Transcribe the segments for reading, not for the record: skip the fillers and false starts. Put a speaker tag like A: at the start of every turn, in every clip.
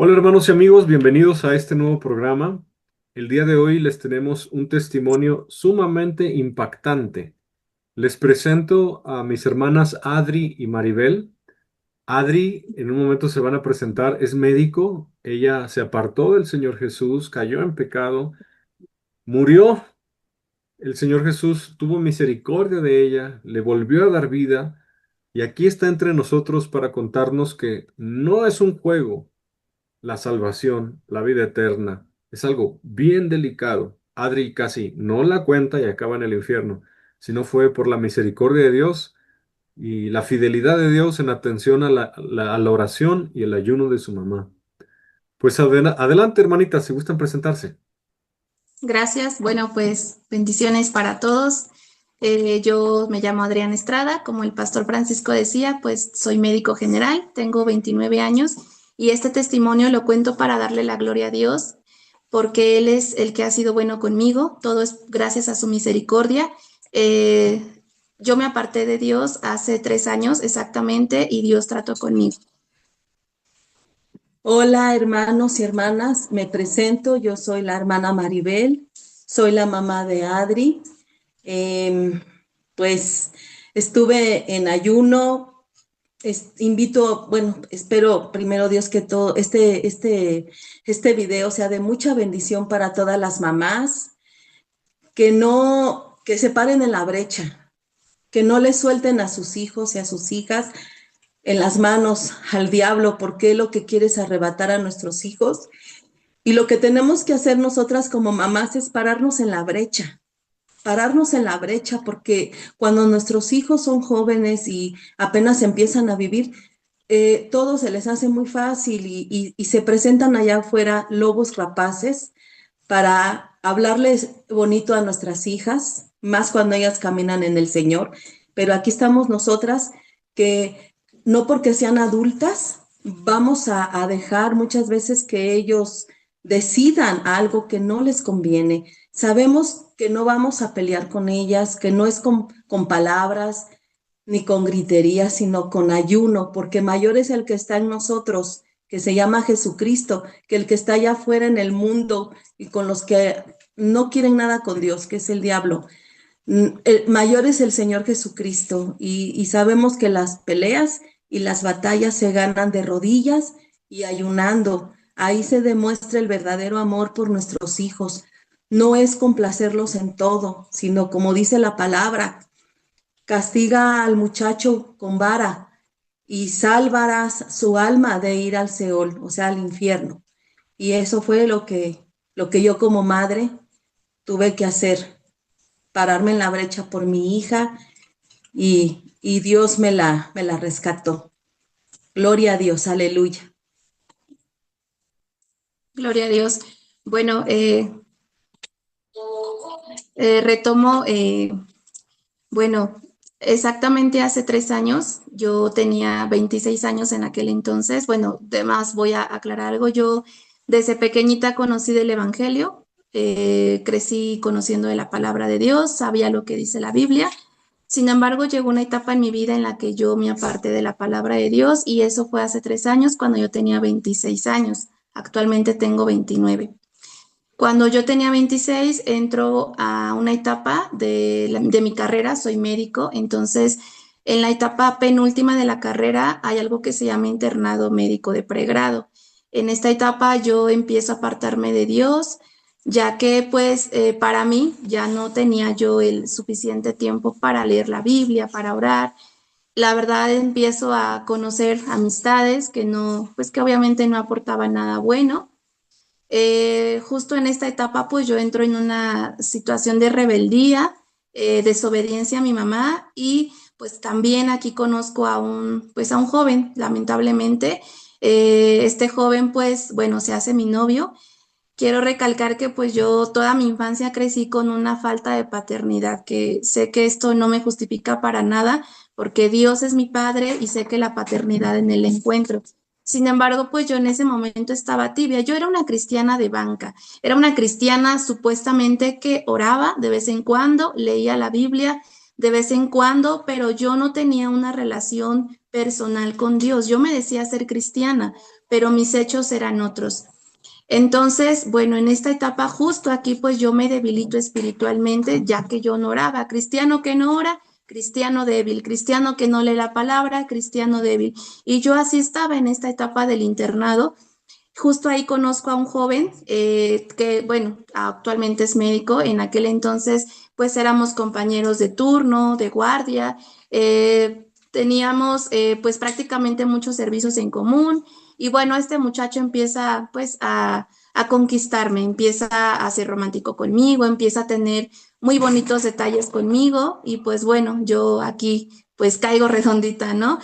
A: Hola hermanos y amigos, bienvenidos a este nuevo programa. El día de hoy les tenemos un testimonio sumamente impactante. Les presento a mis hermanas Adri y Maribel. Adri en un momento se van a presentar, es médico, ella se apartó del Señor Jesús, cayó en pecado, murió. El Señor Jesús tuvo misericordia de ella, le volvió a dar vida y aquí está entre nosotros para contarnos que no es un juego. La salvación, la vida eterna, es algo bien delicado. Adri casi no la cuenta y acaba en el infierno, si no fue por la misericordia de Dios y la fidelidad de Dios en atención a la oración y el ayuno de su mamá. Pues adelante, hermanita, si gustan presentarse.
B: Gracias. Bueno, pues bendiciones para todos. Yo me llamo Adriana Estrada, como el pastor Francisco decía, pues soy médico general, tengo 29 años y este testimonio lo cuento para darle la gloria a Dios, porque Él es el que ha sido bueno conmigo, todo es gracias a su misericordia. Eh, yo me aparté de Dios hace 3 años exactamente y Dios trató conmigo.
C: Hola hermanos y hermanas, me presento, yo soy la hermana Maribel, soy la mamá de Adri. Em, pues estuve en ayuno, invito, bueno, espero primero Dios que todo este video sea de mucha bendición para todas las mamás, que se paren en la brecha, que no le suelten a sus hijos y a sus hijas en las manos al diablo, porque lo que quiere es arrebatar a nuestros hijos. Y lo que tenemos que hacer nosotras como mamás es pararnos en la brecha, porque cuando nuestros hijos son jóvenes y apenas empiezan a vivir, todo se les hace muy fácil y se presentan allá afuera lobos rapaces para hablarles bonito a nuestras hijas, más cuando ellas caminan en el Señor. Pero aquí estamos nosotras que no porque sean adultas, vamos a dejar muchas veces que ellos decidan algo que no les conviene. Sabemos que no vamos a pelear con ellas, que no es con palabras ni con gritería, sino con ayuno, porque mayor es el que está en nosotros, que se llama Jesucristo, que el que está allá afuera en el mundo y con los que no quieren nada con Dios, que es el diablo. El mayor es el Señor Jesucristo y sabemos que las peleas y las batallas se ganan de rodillas y ayunando. Ahí se demuestra el verdadero amor por nuestros hijos. No es complacerlos en todo, sino como dice la palabra, castiga al muchacho con vara y salvarás su alma de ir al Seol, o sea, al infierno. Y eso fue lo que yo como madre tuve que hacer, pararme en la brecha por mi hija y Dios me la rescató. Gloria a Dios, aleluya.
B: Gloria a Dios. Bueno, retomo. Bueno, exactamente hace 3 años, yo tenía 26 años en aquel entonces. Bueno, además voy a aclarar algo. Yo desde pequeñita conocí del Evangelio, crecí conociendo de la palabra de Dios, sabía lo que dice la Biblia. Sin embargo, llegó una etapa en mi vida en la que yo me aparté de la palabra de Dios y eso fue hace 3 años cuando yo tenía 26 años. Actualmente tengo 29. Cuando yo tenía 26, entro a una etapa de mi carrera, soy médico, entonces en la etapa penúltima de la carrera hay algo que se llama internado médico de pregrado. En esta etapa yo empiezo a apartarme de Dios, ya que pues para mí ya no tenía yo el suficiente tiempo para leer la Biblia, para orar. La verdad empiezo a conocer amistades que no, pues que obviamente no aportaban nada bueno. Justo en esta etapa, pues yo entro en una situación de rebeldía, desobediencia a mi mamá y pues también aquí conozco pues a un joven, lamentablemente. Este joven, pues bueno, se hace mi novio. Quiero recalcar que pues yo toda mi infancia crecí con una falta de paternidad, que sé que esto no me justifica para nada, porque Dios es mi padre y sé que la paternidad en él la encuentro. Sin embargo, pues yo en ese momento estaba tibia. Yo era una cristiana de banca, era una cristiana supuestamente que oraba de vez en cuando, leía la Biblia, de vez en cuando, pero yo no tenía una relación personal con Dios. Yo me decía ser cristiana, pero mis hechos eran otros. Entonces, bueno, en esta etapa justo aquí pues yo me debilito espiritualmente, ya que yo no oraba. Cristiano que no ora, cristiano débil, cristiano que no lee la palabra, cristiano débil. Y yo así estaba en esta etapa del internado. Justo ahí conozco a un joven que, bueno, actualmente es médico. En aquel entonces, pues éramos compañeros de turno, de guardia. Teníamos, pues prácticamente muchos servicios en común. Y bueno, este muchacho empieza, pues, a conquistarme, empieza a ser romántico conmigo, empieza a tener muy bonitos detalles conmigo. Y pues bueno, yo aquí, pues caigo redondita, ¿no?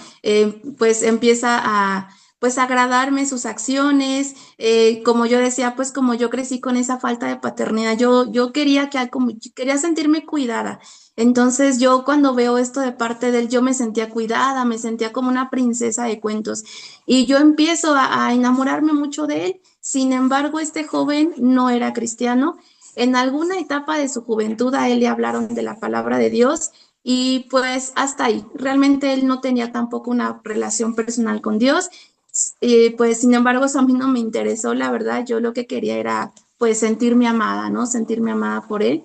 B: Pues empieza a pues agradarme sus acciones, como yo decía, pues como yo crecí con esa falta de paternidad, yo quería quería sentirme cuidada. Entonces yo cuando veo esto de parte de él, yo me sentía cuidada, me sentía como una princesa de cuentos y yo empiezo a enamorarme mucho de él. Sin embargo, este joven no era cristiano. En alguna etapa de su juventud a él le hablaron de la palabra de Dios y pues hasta ahí. Realmente él no tenía tampoco una relación personal con Dios. Pues sin embargo, eso a mí no me interesó, la verdad. Yo lo que quería era pues sentirme amada, ¿no? Sentirme amada por él.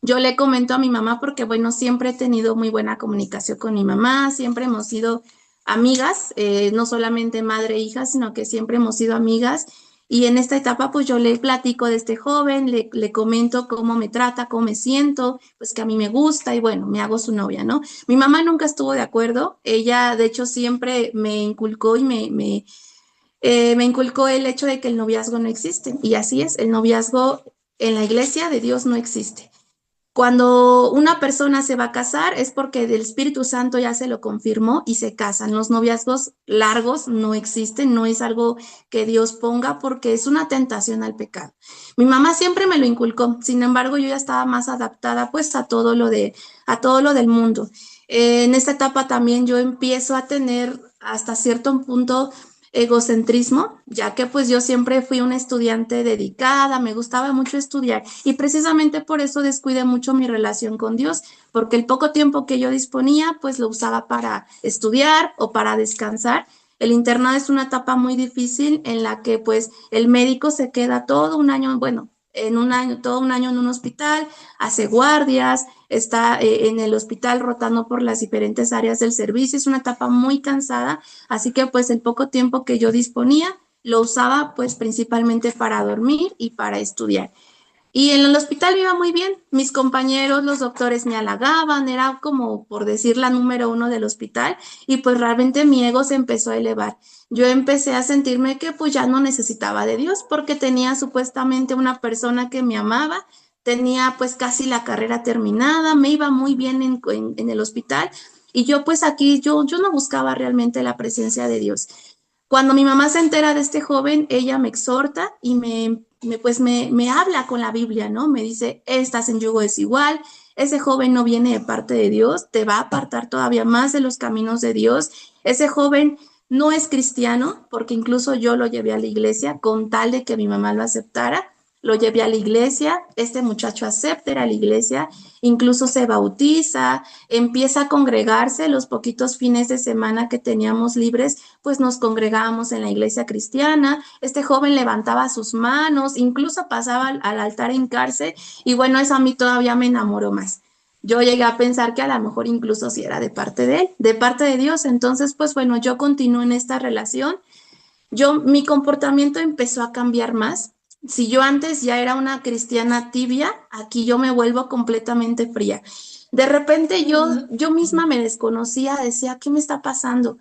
B: Yo le comento a mi mamá porque, bueno, siempre he tenido muy buena comunicación con mi mamá, siempre hemos sido amigas, no solamente madre e hija, sino que siempre hemos sido amigas. Y en esta etapa, pues yo le platico de este joven, le comento cómo me trata, cómo me siento, pues que a mí me gusta y bueno, me hago su novia, ¿no? Mi mamá nunca estuvo de acuerdo, ella de hecho siempre me inculcó y me inculcó el hecho de que el noviazgo no existe. Y así es, el noviazgo en la iglesia de Dios no existe. Cuando una persona se va a casar es porque el Espíritu Santo ya se lo confirmó y se casan. Los noviazgos largos no existen, no es algo que Dios ponga porque es una tentación al pecado. Mi mamá siempre me lo inculcó, sin embargo yo ya estaba más adaptada pues a todo lo del mundo. En esta etapa también yo empiezo a tener hasta cierto punto egocentrismo, ya que pues yo siempre fui una estudiante dedicada, me gustaba mucho estudiar y precisamente por eso descuidé mucho mi relación con Dios, porque el poco tiempo que yo disponía pues lo usaba para estudiar o para descansar. El internado es una etapa muy difícil en la que pues el médico se queda todo un año, bueno, en un año, todo un año en un hospital, hace guardias, está en el hospital rotando por las diferentes áreas del servicio, es una etapa muy cansada. Así que pues el poco tiempo que yo disponía lo usaba pues principalmente para dormir y para estudiar. Y en el hospital me iba muy bien, mis compañeros, los doctores me halagaban, era como por decir la número uno del hospital y pues realmente mi ego se empezó a elevar. Yo empecé a sentirme que pues ya no necesitaba de Dios porque tenía supuestamente una persona que me amaba, tenía pues casi la carrera terminada, me iba muy bien en el hospital y yo pues aquí yo no buscaba realmente la presencia de Dios. Cuando mi mamá se entera de este joven, ella me exhorta y me habla con la Biblia, ¿no? Me dice, estás en yugo desigual, ese joven no viene de parte de Dios, te va a apartar todavía más de los caminos de Dios. Ese joven no es cristiano, porque incluso yo lo llevé a la iglesia con tal de que mi mamá lo aceptara. Lo llevé a la iglesia, este muchacho acepta ir a la iglesia, incluso se bautiza, empieza a congregarse los poquitos fines de semana que teníamos libres, pues nos congregábamos en la iglesia cristiana. Este joven levantaba sus manos, incluso pasaba al altar en cárcel y bueno, eso a mí todavía me enamoró más. Yo llegué a pensar que a lo mejor incluso si era de parte de él, de parte de Dios. Entonces, pues bueno, yo continúo en esta relación. Mi comportamiento empezó a cambiar más. Si yo antes ya era una cristiana tibia, aquí yo me vuelvo completamente fría. De repente yo misma me desconocía, decía, ¿qué me está pasando?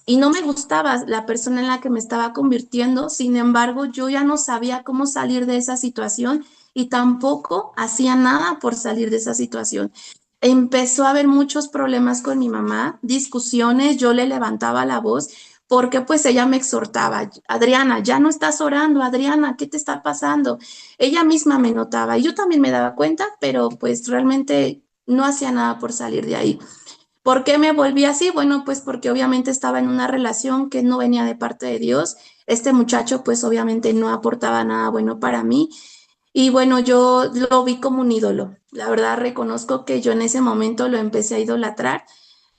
B: Y no me gustaba la persona en la que me estaba convirtiendo. Sin embargo, yo ya no sabía cómo salir de esa situación y tampoco hacía nada por salir de esa situación. Empezó a haber muchos problemas con mi mamá, discusiones, yo le levantaba la voz porque pues ella me exhortaba, Adriana, ya no estás orando, Adriana, ¿qué te está pasando? Ella misma me notaba y yo también me daba cuenta, pero pues realmente no hacía nada por salir de ahí. ¿Por qué me volví así? Bueno, pues porque obviamente estaba en una relación que no venía de parte de Dios. Este muchacho pues obviamente no aportaba nada bueno para mí Y bueno, yo lo vi como un ídolo. La verdad reconozco que yo en ese momento lo empecé a idolatrar.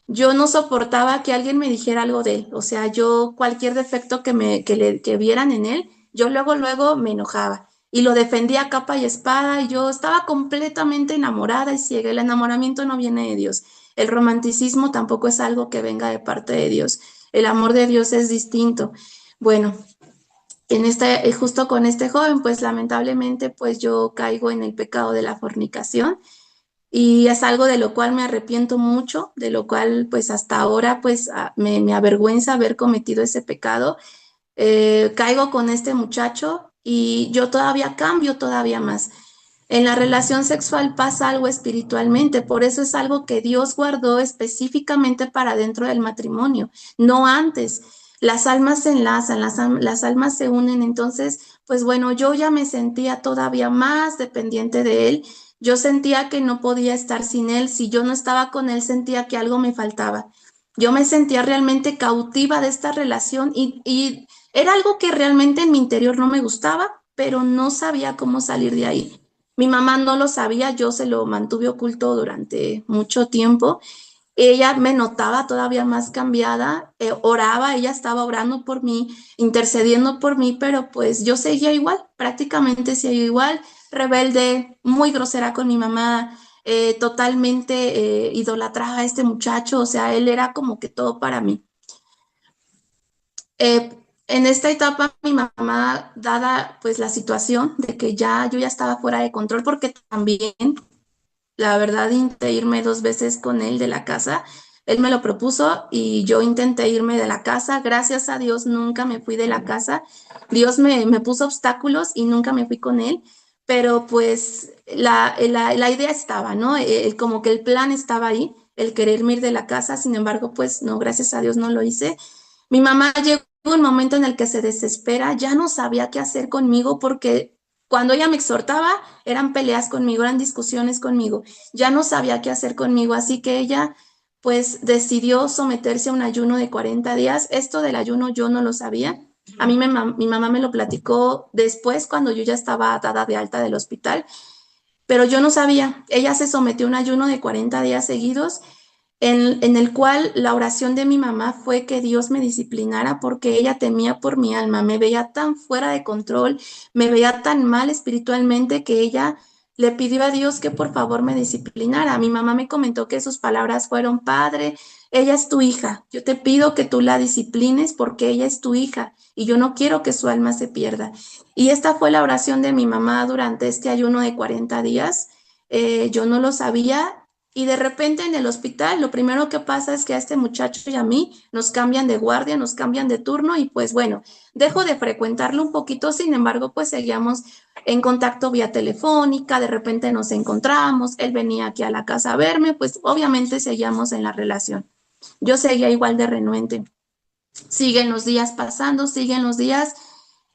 B: Yo no soportaba que alguien me dijera algo de él. O sea, yo cualquier defecto que vieran en él, yo luego me enojaba y lo defendía a capa y espada y yo estaba completamente enamorada y ciega. El enamoramiento no viene de Dios. El romanticismo tampoco es algo que venga de parte de Dios. El amor de Dios es distinto. Bueno, justo con este joven, pues lamentablemente, pues yo caigo en el pecado de la fornicación y es algo de lo cual me arrepiento mucho, de lo cual pues hasta ahora pues me avergüenza haber cometido ese pecado. Caigo con este muchacho y yo todavía cambio todavía más. En la relación sexual pasa algo espiritualmente, por eso es algo que Dios guardó específicamente para dentro del matrimonio, no antes. Las almas se enlazan, las almas se unen, entonces, pues bueno, yo ya me sentía todavía más dependiente de él. Yo sentía que no podía estar sin él. Si yo no estaba con él, sentía que algo me faltaba. Yo me sentía realmente cautiva de esta relación y era algo que realmente en mi interior no me gustaba, pero no sabía cómo salir de ahí. Mi mamá no lo sabía, yo se lo mantuve oculto durante mucho tiempo. Ella me notaba todavía más cambiada, oraba, ella estaba orando por mí, intercediendo por mí, pero pues yo seguía igual, prácticamente seguía igual, rebelde, muy grosera con mi mamá, totalmente idolatraba a este muchacho, o sea, él era como que todo para mí. Eh, en esta etapa, mi mamá, dada pues la situación de que yo ya estaba fuera de control, porque también, la verdad, intenté irme 2 veces con él de la casa. Él me lo propuso y yo intenté irme de la casa. Gracias a Dios nunca me fui de la casa. Dios me puso obstáculos y nunca me fui con él. Pero pues la idea estaba, ¿no? Como que el plan estaba ahí, el quererme ir de la casa. Sin embargo, pues no, gracias a Dios no lo hice. Mi mamá llegó un momento en el que se desespera, ya no sabía qué hacer conmigo porque cuando ella me exhortaba eran peleas conmigo, eran discusiones conmigo, ya no sabía qué hacer conmigo, así que ella pues decidió someterse a un ayuno de 40 días. Esto del ayuno yo no lo sabía. A mí mi mamá me lo platicó después cuando yo ya estaba dada de alta del hospital, pero yo no sabía. Ella se sometió a un ayuno de 40 días seguidos en el cual la oración de mi mamá fue que Dios me disciplinara porque ella temía por mi alma, me veía tan fuera de control, me veía tan mal espiritualmente que ella le pidió a Dios que por favor me disciplinara. Mi mamá me comentó que sus palabras fueron: Padre, ella es tu hija, yo te pido que tú la disciplines porque ella es tu hija y yo no quiero que su alma se pierda. Y esta fue la oración de mi mamá durante este ayuno de 40 días. Yo no lo sabía y de repente en el hospital lo primero que pasa es que a este muchacho y a mí nos cambian de guardia, nos cambian de turno y pues bueno, dejo de frecuentarlo un poquito, sin embargo pues seguíamos en contacto vía telefónica, de repente nos encontramos, él venía aquí a la casa a verme, pues obviamente seguíamos en la relación. Yo seguía igual de renuente. Siguen los días pasando, siguen los días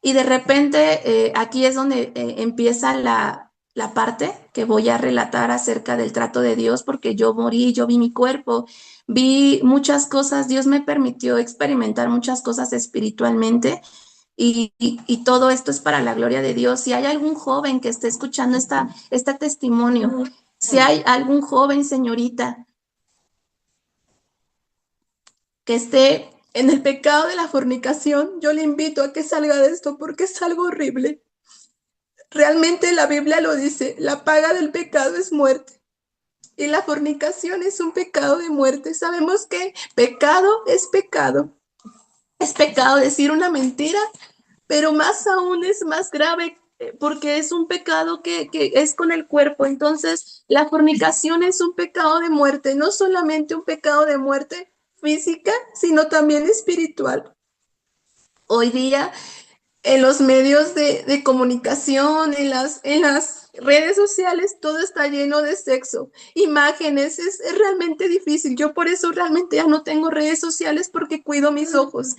B: y de repente aquí es donde empieza la parte que voy a relatar acerca del trato de Dios, porque yo morí, yo vi mi cuerpo, vi muchas cosas, Dios me permitió experimentar muchas cosas espiritualmente y todo esto es para la gloria de Dios. Si hay algún joven que esté escuchando este testimonio, si hay algún joven, señorita, que esté en el pecado de la fornicación, yo le invito a que salga de esto porque es algo horrible. Realmente la Biblia lo dice, la paga del pecado es muerte. Y la fornicación es un pecado de muerte. Sabemos que pecado es pecado. Es pecado decir una mentira, pero más aún es más grave porque es un pecado que es con el cuerpo. Entonces, la fornicación es un pecado de muerte, no solamente un pecado de muerte física, sino también espiritual. Hoy día en los medios de comunicación, en las redes sociales, todo está lleno de sexo, imágenes, es realmente difícil. Yo por eso realmente ya no tengo redes sociales porque cuido mis ojos.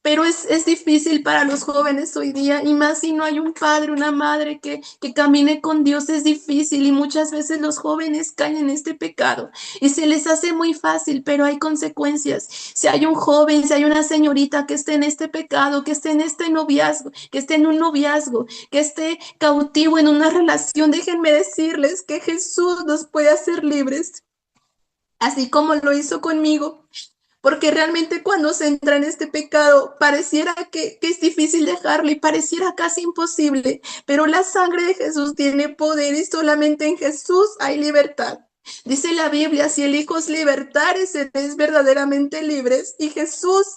B: pero es difícil para los jóvenes hoy día, y más si no hay un padre, una madre que camine con Dios, es difícil, y muchas veces los jóvenes caen en este pecado y se les hace muy fácil, pero hay consecuencias. Si hay un joven, si hay una señorita que esté en este pecado, que esté en este noviazgo, que esté en un noviazgo, que esté cautivo en una relación, déjenme decirles que Jesús nos puede hacer libres, así como lo hizo conmigo. Porque realmente cuando se entra en este pecado, pareciera que es difícil dejarlo y pareciera casi imposible, pero la sangre de Jesús tiene poder y solamente en Jesús hay libertad. Dice la Biblia, si el Hijo os libertare, seréis verdaderamente libres. Y Jesús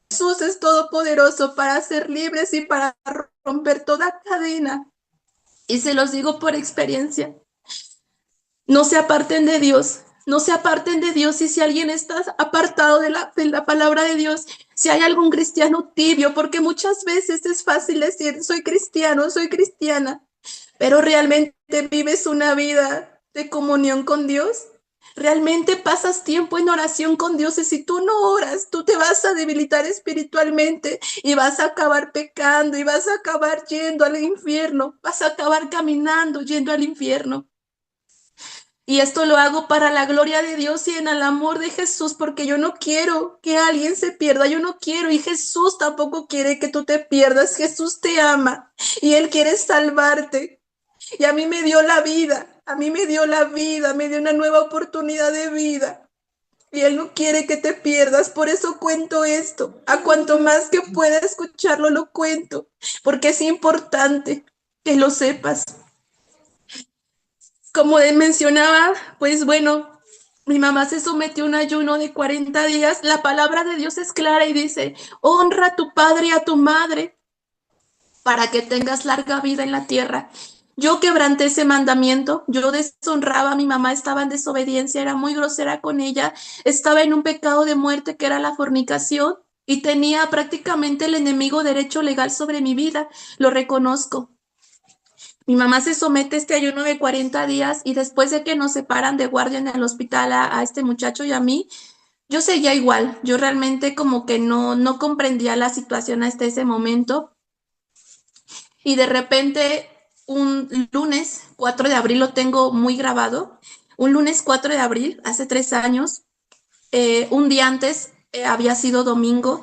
B: es todopoderoso para ser libres y para romper toda cadena. Y se los digo por experiencia. No se aparten de Dios, no se aparten de Dios. Y si alguien está apartado de la palabra de Dios, si hay algún cristiano tibio, porque muchas veces es fácil decir, soy cristiano, soy cristiana, pero realmente vives una vida de comunión con Dios. Realmente pasas tiempo en oración con Dios, y si tú no oras, tú te vas a debilitar espiritualmente y vas a acabar pecando y vas a acabar yendo al infierno, vas a acabar caminando yendo al infierno. Y esto lo hago para la gloria de Dios y en el amor de Jesús, porque yo no quiero que alguien se pierda, yo no quiero, y Jesús tampoco quiere que tú te pierdas. Jesús te ama y Él quiere salvarte. Y a mí me dio la vida, a mí me dio la vida, me dio una nueva oportunidad de vida. Y Él no quiere que te pierdas, por eso cuento esto. A cuanto más que pueda escucharlo, lo cuento, porque es importante que lo sepas. Como mencionaba, pues bueno, mi mamá se sometió a un ayuno de 40 días. La palabra de Dios es clara y dice, honra a tu padre y a tu madre para que tengas larga vida en la tierra. Yo quebranté ese mandamiento, yo deshonraba a mi mamá, estaba en desobediencia, era muy grosera con ella, estaba en un pecado de muerte que era la fornicación y tenía prácticamente el enemigo derecho legal sobre mi vida, lo reconozco. Mi mamá se somete a este ayuno de 40 días y después de que nos separan de guardia en el hospital a este muchacho y a mí, yo seguía igual. Yo realmente como que no comprendía la situación hasta ese momento. Y de repente, un lunes 4 de abril, lo tengo muy grabado, un lunes 4 de abril, hace 3 años, un día antes, había sido domingo.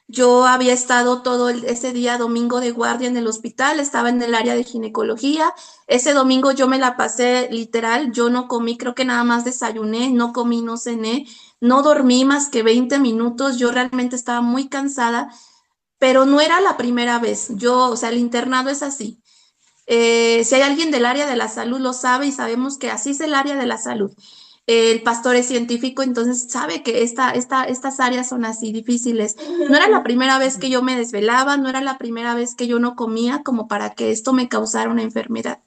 B: Yo había estado todo ese día domingo de guardia en el hospital, estaba en el área de ginecología. Ese domingo yo me la pasé literal, yo no comí, creo que nada más desayuné, no comí, no cené, no dormí más que 20 minutos. Yo realmente estaba muy cansada, pero no era la primera vez. Yo, o sea, el internado es así. Si hay alguien del área de la salud lo sabe y sabemos que así es el área de la salud. El pastor es científico, entonces sabe que estas áreas son así difíciles. No era la primera vez que yo me desvelaba, no era la primera vez que yo no comía como para que esto me causara una enfermedad.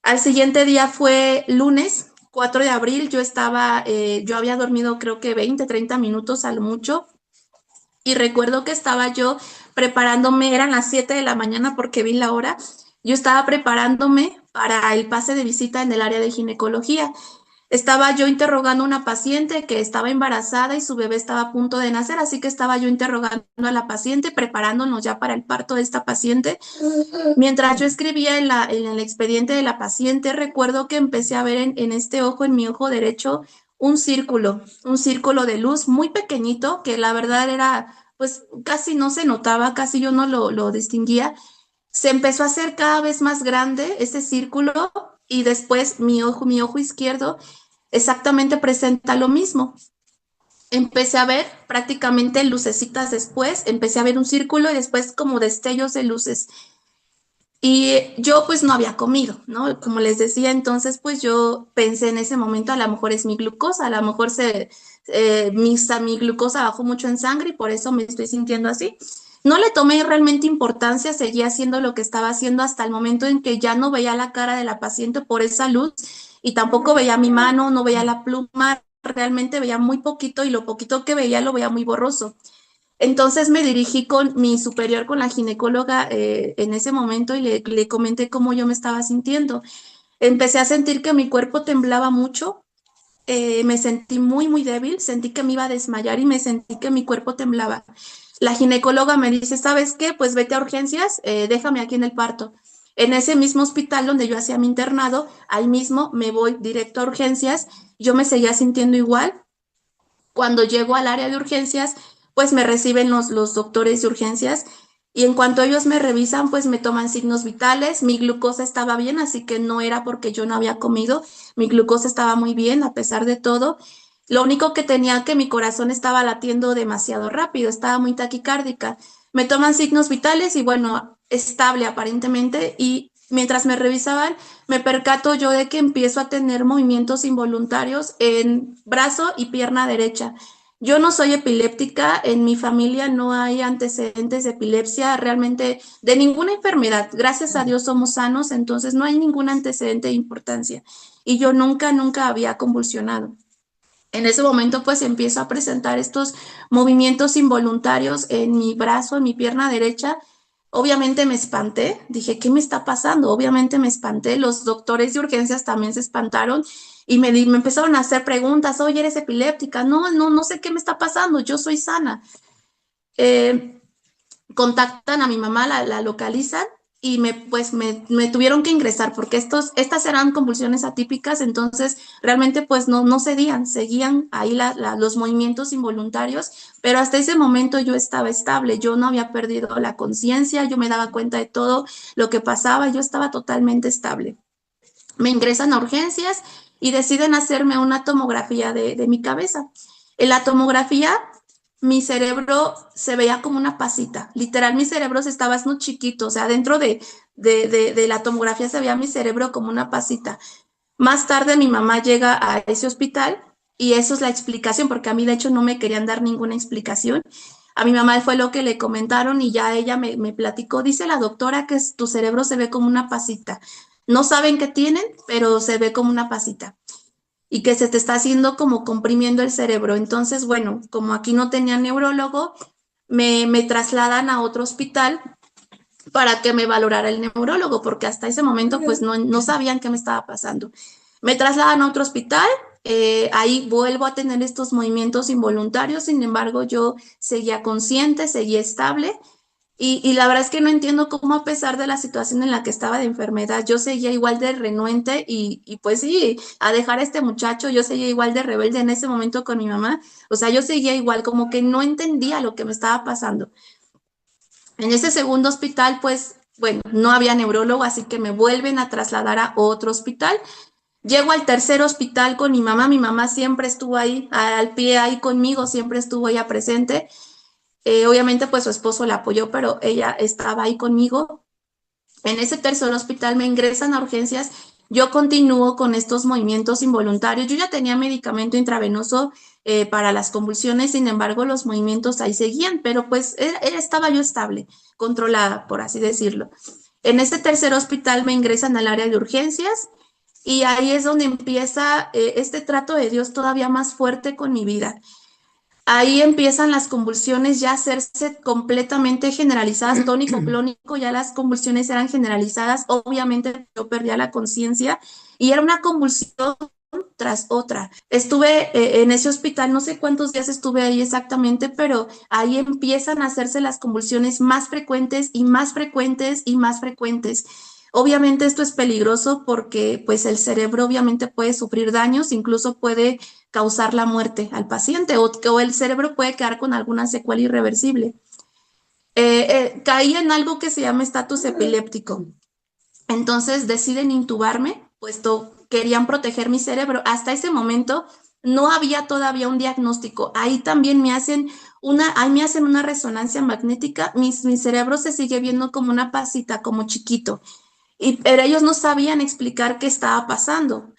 B: Al siguiente día fue lunes 4 de abril, yo había dormido creo que 20, 30 minutos a lo mucho, y recuerdo que estaba yo preparándome, eran las 7 de la mañana porque vi la hora, yo estaba preparándome para el pase de visita en el área de ginecología. Estaba yo interrogando a una paciente que estaba embarazada y su bebé estaba a punto de nacer, así que estaba yo interrogando a la paciente, preparándonos ya para el parto de esta paciente. Mientras yo escribía en el expediente de la paciente, recuerdo que empecé a ver en este ojo, en mi ojo derecho, un círculo de luz muy pequeñito, que la verdad era, pues casi no se notaba, casi yo no lo distinguía. Se empezó a hacer cada vez más grande ese círculo y después mi ojo izquierdo exactamente presenta lo mismo. Empecé a ver prácticamente lucecitas después, empecé a ver un círculo y después como destellos de luces. Y yo pues no había comido, ¿no? Como les decía, entonces pues yo pensé en ese momento, a lo mejor es mi glucosa, a lo mejor mi glucosa bajó mucho en sangre y por eso me estoy sintiendo así. No le tomé realmente importancia, seguía haciendo lo que estaba haciendo hasta el momento en que ya no veía la cara de la paciente por esa luz y tampoco veía mi mano, no veía la pluma, realmente veía muy poquito y lo poquito que veía lo veía muy borroso. Entonces me dirigí con mi superior, con la ginecóloga en ese momento y le comenté cómo yo me estaba sintiendo. Empecé a sentir que mi cuerpo temblaba mucho, me sentí muy, muy débil, sentí que me iba a desmayar y me sentí que mi cuerpo temblaba. La ginecóloga me dice, ¿sabes qué? Pues vete a urgencias, déjame aquí en el parto. En ese mismo hospital donde yo hacía mi internado, ahí mismo me voy directo a urgencias. Yo me seguía sintiendo igual. Cuando llego al área de urgencias, pues me reciben los doctores de urgencias y en cuanto ellos me revisan, pues me toman signos vitales. Mi glucosa estaba bien, así que no era porque yo no había comido. Mi glucosa estaba muy bien a pesar de todo. Lo único que tenía que mi corazón estaba latiendo demasiado rápido, estaba muy taquicárdica. Me toman signos vitales y bueno, estable aparentemente y mientras me revisaban, me percato yo de que empiezo a tener movimientos involuntarios en brazo y pierna derecha. Yo no soy epiléptica, en mi familia no hay antecedentes de epilepsia, realmente de ninguna enfermedad. Gracias a Dios somos sanos, entonces no hay ningún antecedente de importancia. Y yo nunca había convulsionado. En ese momento pues empiezo a presentar estos movimientos involuntarios en mi brazo, en mi pierna derecha. Obviamente me espanté, dije, ¿qué me está pasando? Obviamente me espanté, los doctores de urgencias también se espantaron y me empezaron a hacer preguntas, oye, ¿eres epiléptica? No sé qué me está pasando, yo soy sana. Eh, Contactan a mi mamá, la localizan y me tuvieron que ingresar porque estas eran convulsiones atípicas, entonces realmente pues no cedían, seguían ahí los movimientos involuntarios, pero hasta ese momento yo estaba estable, yo no había perdido la conciencia, yo me daba cuenta de todo lo que pasaba, yo estaba totalmente estable. Me ingresan a urgencias y deciden hacerme una tomografía de mi cabeza. En la tomografía mi cerebro se veía como una pasita. Literal, mi cerebro se estaba haciendo chiquito. O sea, dentro de la tomografía se veía mi cerebro como una pasita. Más tarde mi mamá llega a ese hospital y eso es la explicación, porque a mí de hecho no me querían dar ninguna explicación. A mi mamá fue lo que le comentaron y ya ella me platicó, dice la doctora que tu cerebro se ve como una pasita. No saben qué tienen, pero se ve como una pasita y que se te está haciendo como comprimiendo el cerebro. Entonces, bueno, como aquí no tenía neurólogo, me trasladan a otro hospital para que me valorara el neurólogo, porque hasta ese momento pues no sabían qué me estaba pasando. Me trasladan a otro hospital, ahí vuelvo a tener estos movimientos involuntarios, sin embargo yo seguía consciente, seguía estable y la verdad es que no entiendo cómo a pesar de la situación en la que estaba de enfermedad, yo seguía igual de renuente y pues sí, a dejar a este muchacho, yo seguía igual de rebelde en ese momento con mi mamá, o sea, yo seguía igual, como que no entendía lo que me estaba pasando. En ese segundo hospital, pues, bueno, no había neurólogo, así que me vuelven a trasladar a otro hospital. Llego al tercer hospital con mi mamá siempre estuvo ahí, al pie ahí conmigo, siempre estuvo ella presente. Obviamente, pues su esposo la apoyó, pero ella estaba ahí conmigo. En ese tercer hospital me ingresan a urgencias. Yo continúo con estos movimientos involuntarios. Yo ya tenía medicamento intravenoso para las convulsiones, sin embargo, los movimientos ahí seguían, pero pues estaba yo estable, controlada, por así decirlo. En este tercer hospital me ingresan al área de urgencias y ahí es donde empieza este trato de Dios todavía más fuerte con mi vida. Ahí empiezan las convulsiones ya a hacerse completamente generalizadas, tónico-clónico, ya las convulsiones eran generalizadas, obviamente yo perdía la conciencia y era una convulsión tras otra. Estuve en ese hospital, no sé cuántos días estuve ahí exactamente, pero ahí empiezan a hacerse las convulsiones más frecuentes y más frecuentes y más frecuentes. Obviamente esto es peligroso porque pues el cerebro obviamente puede sufrir daños, incluso puede causar la muerte al paciente o el cerebro puede quedar con alguna secuela irreversible. Caí en algo que se llama estatus epiléptico. Entonces deciden intubarme, puesto querían proteger mi cerebro. Hasta ese momento no había todavía un diagnóstico. Ahí también ahí me hacen una resonancia magnética. Mi cerebro se sigue viendo como una pasita, como chiquito. Pero ellos no sabían explicar qué estaba pasando.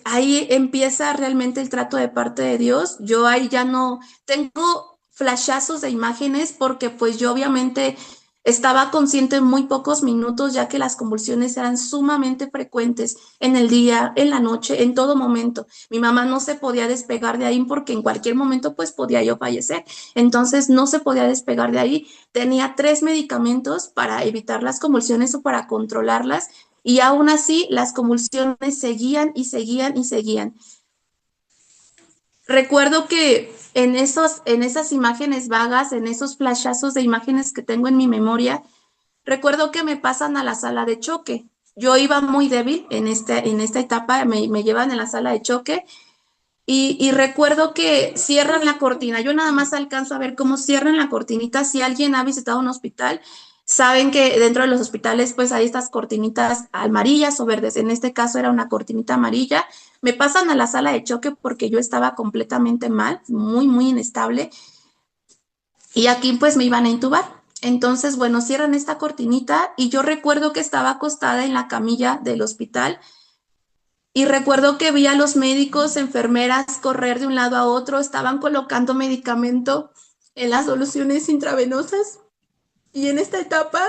B: Ahí empieza realmente el trato de parte de Dios. Yo ahí ya no tengo flashazos de imágenes porque pues yo obviamente estaba consciente en muy pocos minutos ya que las convulsiones eran sumamente frecuentes en el día, en la noche, en todo momento. Mi mamá no se podía despegar de ahí porque en cualquier momento pues podía yo fallecer. Entonces no se podía despegar de ahí. Tenía 3 medicamentos para evitar las convulsiones o para controlarlas y aún así las convulsiones seguían y seguían y seguían. Recuerdo que en esas imágenes vagas, en esos flashazos de imágenes que tengo en mi memoria, recuerdo que me pasan a la sala de choque. Yo iba muy débil en esta etapa, me llevan en la sala de choque y recuerdo que cierran la cortina. Yo nada más alcanzo a ver cómo cierran la cortinita. Si alguien ha visitado un hospital, saben que dentro de los hospitales pues hay estas cortinitas amarillas o verdes. En este caso era una cortinita amarilla. Me pasan a la sala de choque porque yo estaba completamente mal, muy, muy inestable. Y aquí pues me iban a intubar. Entonces, bueno, cierran esta cortinita y yo recuerdo que estaba acostada en la camilla del hospital y recuerdo que vi a los médicos, enfermeras correr de un lado a otro, estaban colocando medicamento en las soluciones intravenosas y en esta etapa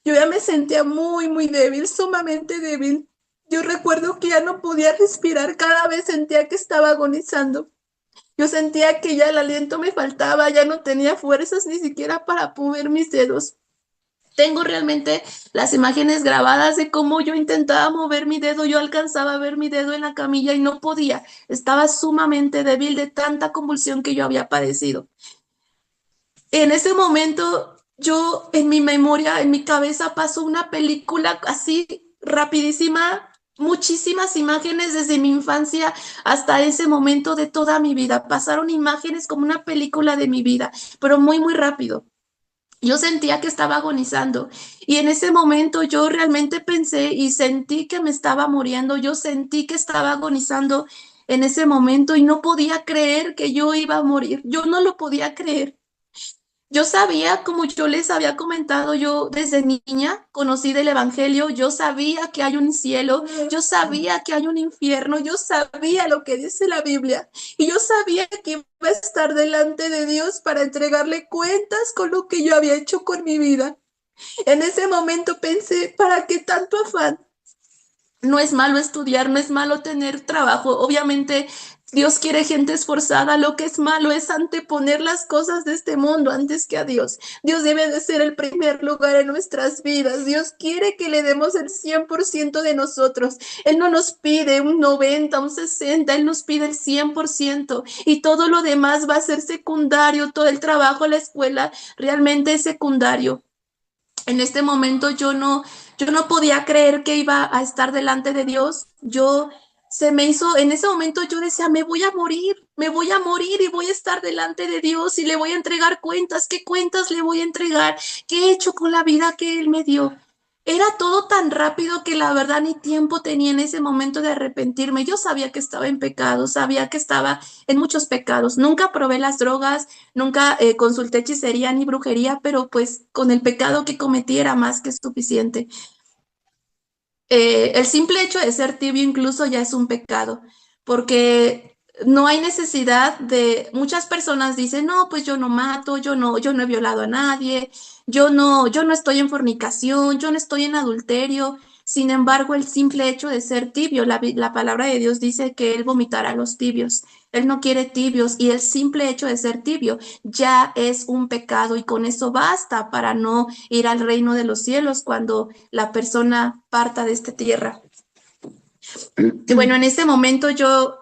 B: yo ya me sentía muy, muy débil, sumamente débil. Yo recuerdo que ya no podía respirar, cada vez sentía que estaba agonizando. Yo sentía que ya el aliento me faltaba, ya no tenía fuerzas ni siquiera para mover mis dedos. Tengo realmente las imágenes grabadas de cómo yo intentaba mover mi dedo, yo alcanzaba a ver mi dedo en la camilla y no podía. Estaba sumamente débil de tanta convulsión que yo había padecido. En ese momento, yo en mi memoria, en mi cabeza pasó una película así rapidísima, muchísimas imágenes desde mi infancia hasta ese momento de toda mi vida. Pasaron imágenes como una película de mi vida, pero muy, muy rápido. Yo sentía que estaba agonizando y en ese momento yo realmente pensé y sentí que me estaba muriendo, yo sentí que estaba agonizando en ese momento y no podía creer que yo iba a morir, yo no lo podía creer. Yo sabía, como yo les había comentado, yo desde niña conocí del Evangelio, yo sabía que hay un cielo, yo sabía que hay un infierno, yo sabía lo que dice la Biblia y yo sabía que iba a estar delante de Dios para entregarle cuentas con lo que yo había hecho con mi vida. En ese momento pensé, ¿para qué tanto afán? No es malo estudiar, no es malo tener trabajo. Obviamente, Dios quiere gente esforzada. Lo que es malo es anteponer las cosas de este mundo antes que a Dios. Dios debe de ser el primer lugar en nuestras vidas. Dios quiere que le demos el 100% de nosotros. Él no nos pide un 90, un 60, Él nos pide el 100%. Y todo lo demás va a ser secundario. Todo el trabajo, la escuela, realmente es secundario. En este momento yo no podía creer que iba a estar delante de Dios. Se me hizo, en ese momento yo decía, me voy a morir y voy a estar delante de Dios y le voy a entregar cuentas. ¿Qué cuentas le voy a entregar? ¿Qué he hecho con la vida que Él me dio? Era todo tan rápido que la verdad ni tiempo tenía en ese momento de arrepentirme. Yo sabía que estaba en pecado, sabía que estaba en muchos pecados. Nunca probé las drogas, nunca consulté hechicería ni brujería, pero pues con el pecado que cometí era más que suficiente. El simple hecho de ser tibio incluso ya es un pecado, porque no hay necesidad de, muchas personas dicen, no, pues yo no mato, yo no he violado a nadie, yo no estoy en fornicación, yo no estoy en adulterio. Sin embargo, el simple hecho de ser tibio, la palabra de Dios dice que Él vomitará a los tibios. Él no quiere tibios y el simple hecho de ser tibio ya es un pecado y con eso basta para no ir al reino de los cielos cuando la persona parta de esta tierra. Y bueno, en ese momento yo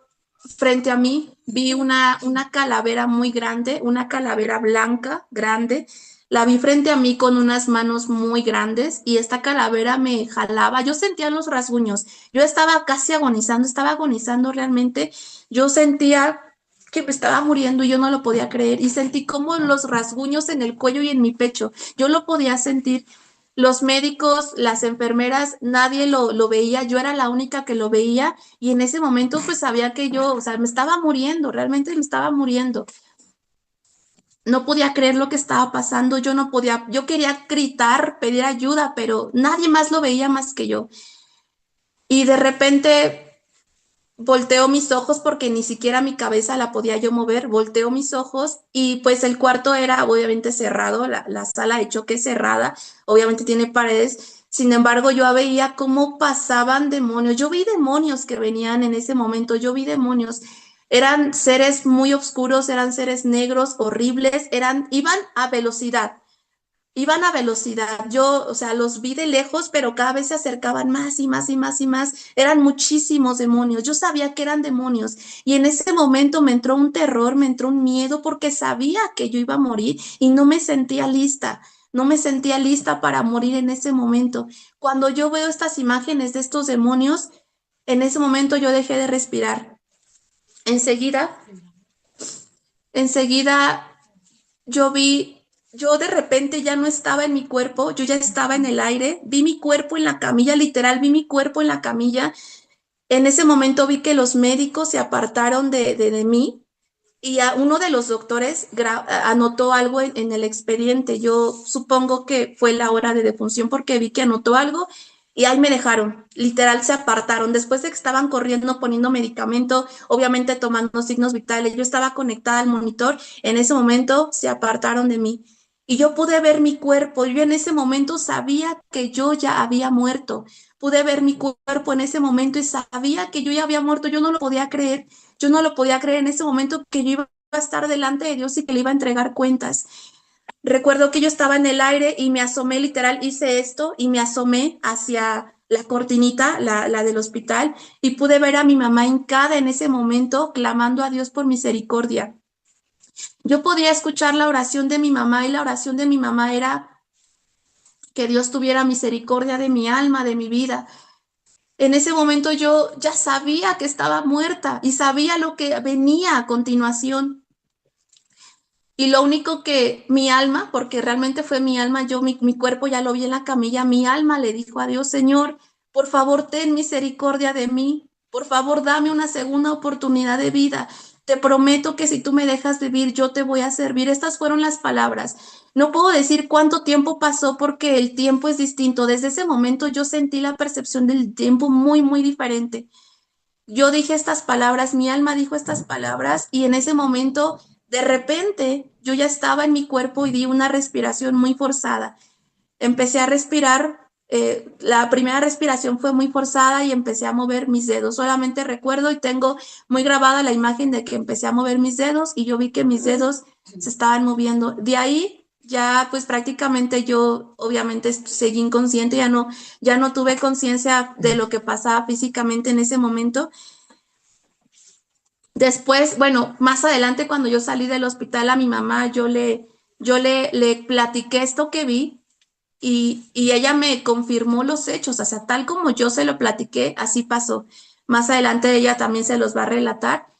B: frente a mí vi una calavera muy grande, una calavera blanca grande. La vi frente a mí con unas manos muy grandes y esta calavera me jalaba. Yo sentía los rasguños. Yo estaba casi agonizando, estaba agonizando realmente. Yo sentía que me estaba muriendo y yo no lo podía creer. Y sentí como los rasguños en el cuello y en mi pecho. Yo lo podía sentir. Los médicos, las enfermeras, nadie lo veía. Yo era la única que lo veía. Y en ese momento pues sabía que yo, o sea, me estaba muriendo, realmente me estaba muriendo. No podía creer lo que estaba pasando, yo no podía, yo quería gritar, pedir ayuda, pero nadie más lo veía más que yo. Y de repente volteo mis ojos porque ni siquiera mi cabeza la podía yo mover, volteo mis ojos y pues el cuarto era obviamente cerrado, la sala de choque cerrada, obviamente tiene paredes. Sin embargo, yo veía cómo pasaban demonios. Yo vi demonios que venían en ese momento, yo vi demonios. Eran seres muy oscuros, eran seres negros, horribles, iban a velocidad. iban a velocidad. Yo, o sea, los vi de lejos, pero cada vez se acercaban más y más y más y más. Eran muchísimos demonios. Yo sabía que eran demonios. Y en ese momento me entró un terror, me entró un miedo porque sabía que yo iba a morir y no me sentía lista. No me sentía lista para morir en ese momento. Cuando yo veo estas imágenes de estos demonios, en ese momento yo dejé de respirar. Enseguida, enseguida yo vi, yo de repente ya no estaba en mi cuerpo, yo ya estaba en el aire, vi mi cuerpo en la camilla, literal, vi mi cuerpo en la camilla. En ese momento vi que los médicos se apartaron de mí y a uno de los doctores anotó algo en el expediente. Yo supongo que fue la hora de defunción porque vi que anotó algo y ahí me dejaron. Literal, se apartaron. Después de que estaban corriendo, poniendo medicamento, obviamente tomando signos vitales, yo estaba conectada al monitor. En ese momento se apartaron de mí. Y yo pude ver mi cuerpo. Yo en ese momento sabía que yo ya había muerto. Pude ver mi cuerpo en ese momento y sabía que yo ya había muerto. Yo no lo podía creer. Yo no lo podía creer en ese momento que yo iba a estar delante de Dios y que le iba a entregar cuentas. Recuerdo que yo estaba en el aire y me asomé, literal, hice esto y me asomé hacia la cortinita, la del hospital, y pude ver a mi mamá hincada en ese momento clamando a Dios por misericordia. Yo podía escuchar la oración de mi mamá y la oración de mi mamá era que Dios tuviera misericordia de mi alma, de mi vida. En ese momento yo ya sabía que estaba muerta y sabía lo que venía a continuación. Y lo único que mi alma, porque realmente fue mi alma, yo mi cuerpo ya lo vi en la camilla, mi alma le dijo a Dios, Señor, por favor, ten misericordia de mí, por favor, dame una segunda oportunidad de vida. Te prometo que si tú me dejas vivir, yo te voy a servir. Estas fueron las palabras. No puedo decir cuánto tiempo pasó porque el tiempo es distinto. Desde ese momento yo sentí la percepción del tiempo muy, muy diferente. Yo dije estas palabras, mi alma dijo estas palabras y en ese momento, de repente, yo ya estaba en mi cuerpo y di una respiración muy forzada. Empecé a respirar, la primera respiración fue muy forzada y empecé a mover mis dedos. Solamente recuerdo y tengo muy grabada la imagen de que empecé a mover mis dedos y yo vi que mis dedos se estaban moviendo. De ahí ya pues prácticamente yo obviamente seguí inconsciente, ya no tuve conciencia de lo que pasaba físicamente en ese momento. Después, bueno, más adelante cuando yo salí del hospital a mi mamá, le platiqué esto que vi y ella me confirmó los hechos, o sea, tal como yo se lo platiqué, así pasó. Más adelante ella también se los va a relatar.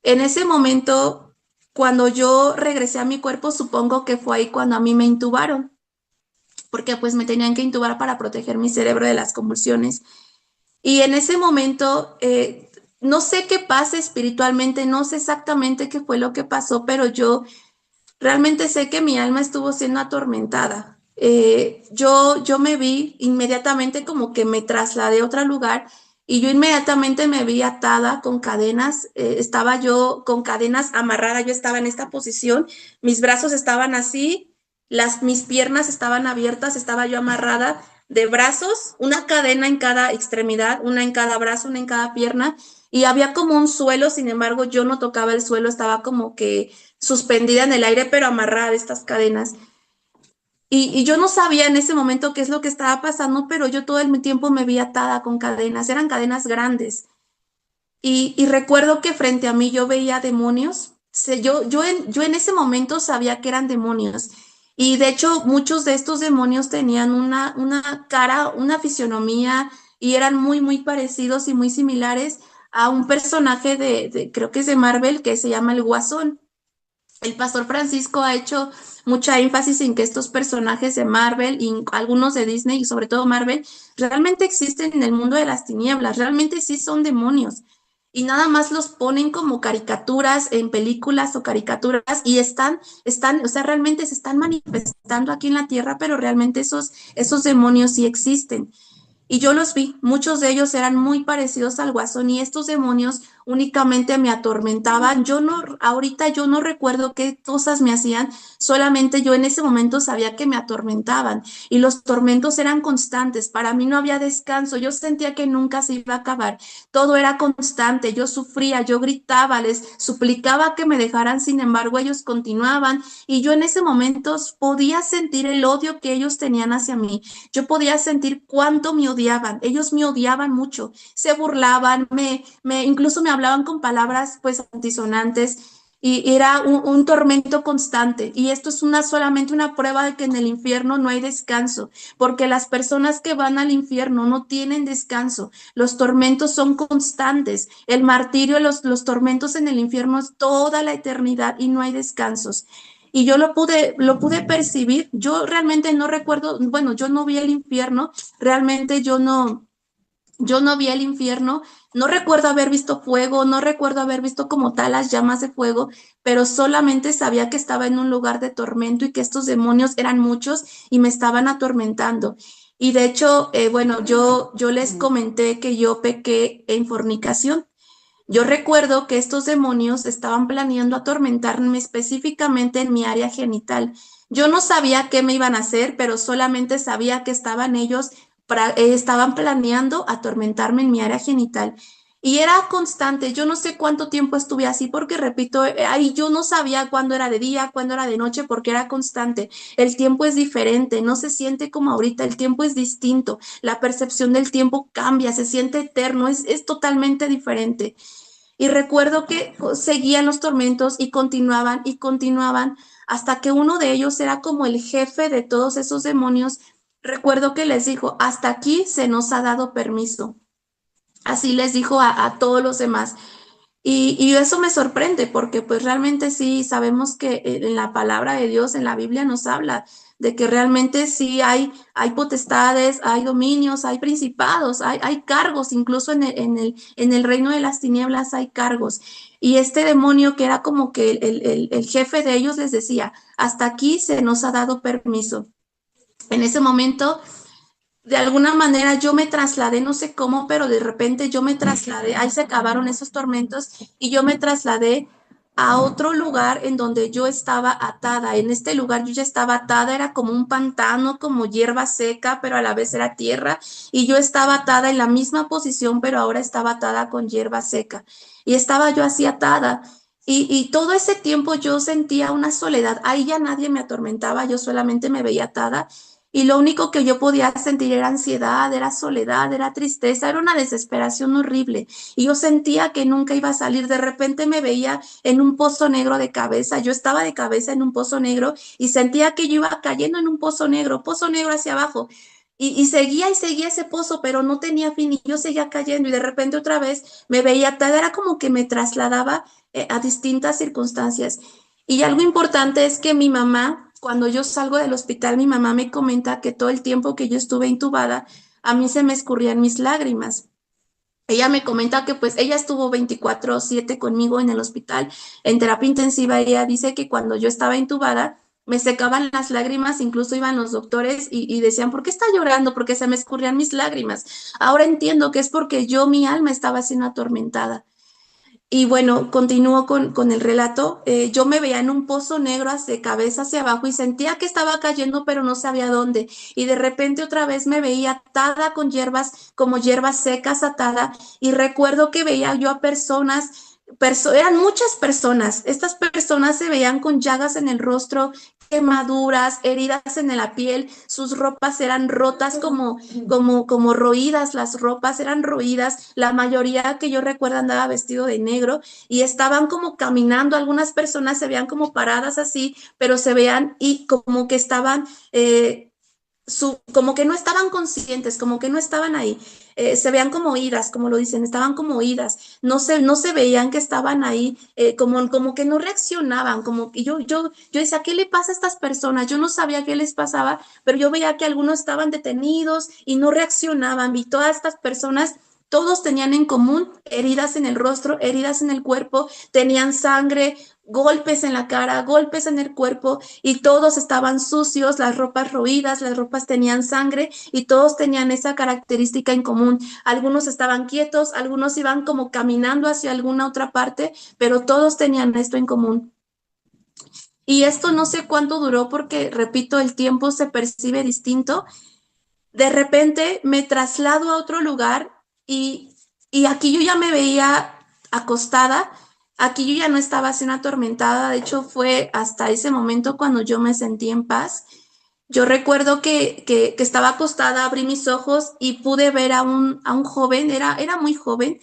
B: En ese momento, cuando yo regresé a mi cuerpo, supongo que fue ahí cuando a mí me intubaron, porque pues me tenían que intubar para proteger mi cerebro de las convulsiones. Y en ese momento, no sé qué pasa espiritualmente, no sé exactamente qué fue lo que pasó, pero yo realmente sé que mi alma estuvo siendo atormentada. Yo me vi inmediatamente como que me trasladé a otro lugar y yo inmediatamente me vi atada con cadenas, estaba yo con cadenas amarrada, yo estaba en esta posición, mis brazos estaban así, mis piernas estaban abiertas, estaba yo amarrada de brazos, una cadena en cada extremidad, una en cada brazo, una en cada pierna, y había como un suelo, sin embargo, yo no tocaba el suelo, estaba como que suspendida en el aire, pero amarrada de estas cadenas. Y yo no sabía en ese momento qué es lo que estaba pasando, pero yo todo el tiempo me vi atada con cadenas, eran cadenas grandes. Y recuerdo que frente a mí yo veía demonios. Yo en ese momento sabía que eran demonios. Y de hecho, muchos de estos demonios tenían una cara, una fisionomía, y eran muy, muy parecidos y muy similares a un personaje creo que es de Marvel, que se llama el Guasón. El pastor Francisco ha hecho mucha énfasis en que estos personajes de Marvel y algunos de Disney y sobre todo Marvel realmente existen en el mundo de las tinieblas, realmente sí son demonios y nada más los ponen como caricaturas en películas o caricaturas y o sea, realmente se están manifestando aquí en la tierra, pero realmente esos demonios sí existen. Y yo los vi, muchos de ellos eran muy parecidos al Guasón y estos demonios únicamente me atormentaban. Ahorita yo no recuerdo qué cosas me hacían, solamente yo en ese momento sabía que me atormentaban y los tormentos eran constantes. Para mí no había descanso, yo sentía que nunca se iba a acabar. Todo era constante, yo sufría, yo gritaba, les suplicaba que me dejaran, sin embargo ellos continuaban y yo en ese momento podía sentir el odio que ellos tenían hacia mí. Yo podía sentir cuánto me odiaban. Ellos me odiaban mucho. Se burlaban, incluso me hablaban con palabras pues antisonantes y era un tormento constante. Y esto es solamente una prueba de que en el infierno no hay descanso, porque las personas que van al infierno no tienen descanso. Los tormentos son constantes. El martirio, los tormentos en el infierno es toda la eternidad y no hay descansos. Y yo lo pude percibir. Yo realmente no recuerdo, bueno, yo no vi el infierno, realmente yo no vi el infierno, no recuerdo haber visto fuego, no recuerdo haber visto como tal las llamas de fuego, pero solamente sabía que estaba en un lugar de tormento y que estos demonios eran muchos y me estaban atormentando. Y de hecho, bueno, yo les comenté que yo pequé en fornicación. Yo recuerdo que estos demonios estaban planeando atormentarme específicamente en mi área genital. Yo no sabía qué me iban a hacer, pero solamente sabía que estaban planeando atormentarme en mi área genital. Y era constante, yo no sé cuánto tiempo estuve así, porque repito, ahí yo no sabía cuándo era de día, cuándo era de noche, porque era constante. El tiempo es diferente, no se siente como ahorita, el tiempo es distinto, la percepción del tiempo cambia, se siente eterno, es totalmente diferente. Y recuerdo que seguían los tormentos y continuaban, hasta que uno de ellos era como el jefe de todos esos demonios. Recuerdo que les dijo, hasta aquí se nos ha dado permiso. Así les dijo a todos los demás. Y eso me sorprende porque pues realmente sí sabemos que en la palabra de Dios, en la Biblia nos habla de que realmente sí hay potestades, hay dominios, hay principados, hay cargos, incluso en el reino de las tinieblas hay cargos. Y este demonio que era como que el jefe de ellos les decía, hasta aquí se nos ha dado permiso. En ese momento de alguna manera yo me trasladé, no sé cómo, pero de repente yo me trasladé, ahí se acabaron esos tormentos y yo me trasladé a otro lugar en donde yo estaba atada. En este lugar yo ya estaba atada, era como un pantano, como hierba seca, pero a la vez era tierra y yo estaba atada en la misma posición, pero ahora estaba atada con hierba seca y estaba yo así atada. Y todo ese tiempo yo sentía una soledad. Ahí ya nadie me atormentaba, yo solamente me veía atada y lo único que yo podía sentir era ansiedad, era soledad, era tristeza, era una desesperación horrible. Y yo sentía que nunca iba a salir. De repente me veía en un pozo negro de cabeza. Yo estaba de cabeza en un pozo negro y sentía que yo iba cayendo en un pozo negro hacia abajo. Y seguía ese pozo, pero no tenía fin y yo seguía cayendo y de repente otra vez me veía atada, era como que me trasladaba a distintas circunstancias. Y algo importante es que mi mamá, cuando yo salgo del hospital, mi mamá me comenta que todo el tiempo que yo estuve intubada, a mí se me escurrían mis lágrimas. Ella me comenta que pues ella estuvo 24/7 conmigo en el hospital en terapia intensiva. Ella dice que cuando yo estaba intubada me secaban las lágrimas, incluso iban los doctores y decían, ¿por qué está llorando? Porque se me escurrían mis lágrimas. Ahora entiendo que es porque mi alma estaba siendo atormentada. Y bueno, continúo con el relato. Yo me veía en un pozo negro de cabeza hacia abajo y sentía que estaba cayendo, pero no sabía dónde. Y de repente otra vez me veía atada con hierbas, como hierbas secas atada. Y recuerdo que veía yo a eran muchas personas. Estas personas se veían con llagas en el rostro, quemaduras, heridas en la piel. Sus ropas eran rotas como roídas, las ropas eran roídas. La mayoría que yo recuerdo andaba vestido de negro y estaban como caminando. Algunas personas se veían como paradas así, pero se veían y como que estaban como que no estaban conscientes, como que no estaban ahí. Se veían como oídas, como lo dicen, estaban como oídas, no se veían que estaban ahí, como que no reaccionaban, como que yo decía, ¿qué le pasa a estas personas? Yo no sabía qué les pasaba, pero yo veía que algunos estaban detenidos y no reaccionaban, y todas estas personas, todos tenían en común heridas en el rostro, heridas en el cuerpo, tenían sangre, golpes en la cara, golpes en el cuerpo y todos estaban sucios, las ropas roídas, las ropas tenían sangre y todos tenían esa característica en común. Algunos estaban quietos, algunos iban como caminando hacia alguna otra parte, pero todos tenían esto en común. Y esto no sé cuánto duró porque, repito, el tiempo se percibe distinto. De repente me traslado a otro lugar y aquí yo ya me veía acostada, aquí yo ya no estaba siendo atormentada, de hecho fue hasta ese momento cuando yo me sentí en paz. Yo recuerdo que estaba acostada, abrí mis ojos y pude ver a un joven, era muy joven,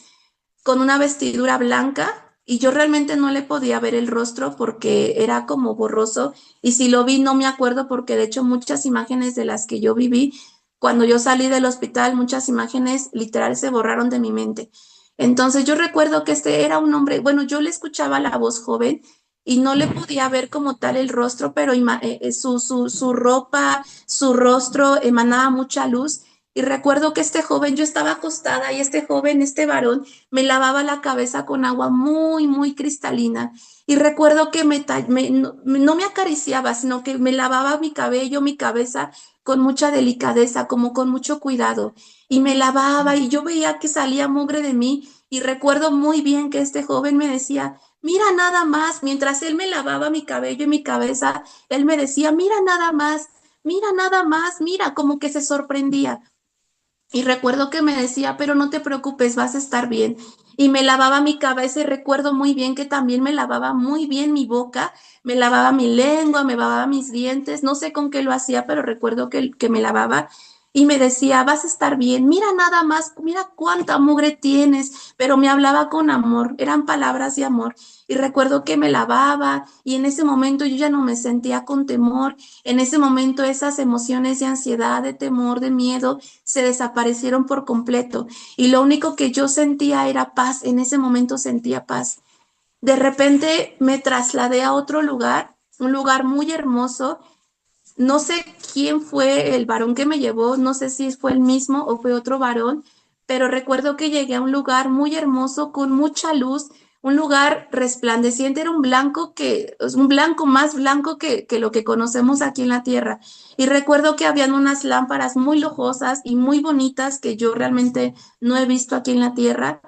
B: con una vestidura blanca y yo realmente no le podía ver el rostro porque era como borroso y si lo vi no me acuerdo porque de hecho muchas imágenes de las que yo viví cuando yo salí del hospital, muchas imágenes literal se borraron de mi mente. Entonces yo recuerdo que este era un hombre, bueno, yo le escuchaba la voz joven y no le podía ver como tal el rostro, pero su ropa, su rostro emanaba mucha luz. Y recuerdo que este joven, yo estaba acostada y este joven, este varón, me lavaba la cabeza con agua muy, muy cristalina. Y recuerdo que no me acariciaba, sino que me lavaba mi cabello, mi cabeza con mucha delicadeza, como con mucho cuidado. Y me lavaba y yo veía que salía mugre de mí. Y recuerdo muy bien que este joven me decía, mira nada más, mientras él me lavaba mi cabello y mi cabeza, él me decía, mira nada más, mira, como que se sorprendía. Y recuerdo que me decía, pero no te preocupes, vas a estar bien. Y me lavaba mi cabeza y recuerdo muy bien que también me lavaba muy bien mi boca, me lavaba mi lengua, me lavaba mis dientes, no sé con qué lo hacía, pero recuerdo que me lavaba y me decía, vas a estar bien, mira nada más, mira cuánta mugre tienes, pero me hablaba con amor, eran palabras de amor. Y recuerdo que me lavaba y en ese momento yo ya no me sentía con temor, en ese momento esas emociones de ansiedad, de temor, de miedo, se desaparecieron por completo y lo único que yo sentía era paz, en ese momento sentía paz. De repente me trasladé a otro lugar, un lugar muy hermoso. No sé quién fue el varón que me llevó, no sé si fue el mismo o fue otro varón, pero recuerdo que llegué a un lugar muy hermoso con mucha luz, un lugar resplandeciente, era un blanco un blanco más blanco que lo que conocemos aquí en la tierra. Y recuerdo que habían unas lámparas muy lujosas y muy bonitas que yo realmente no he visto aquí en la tierra.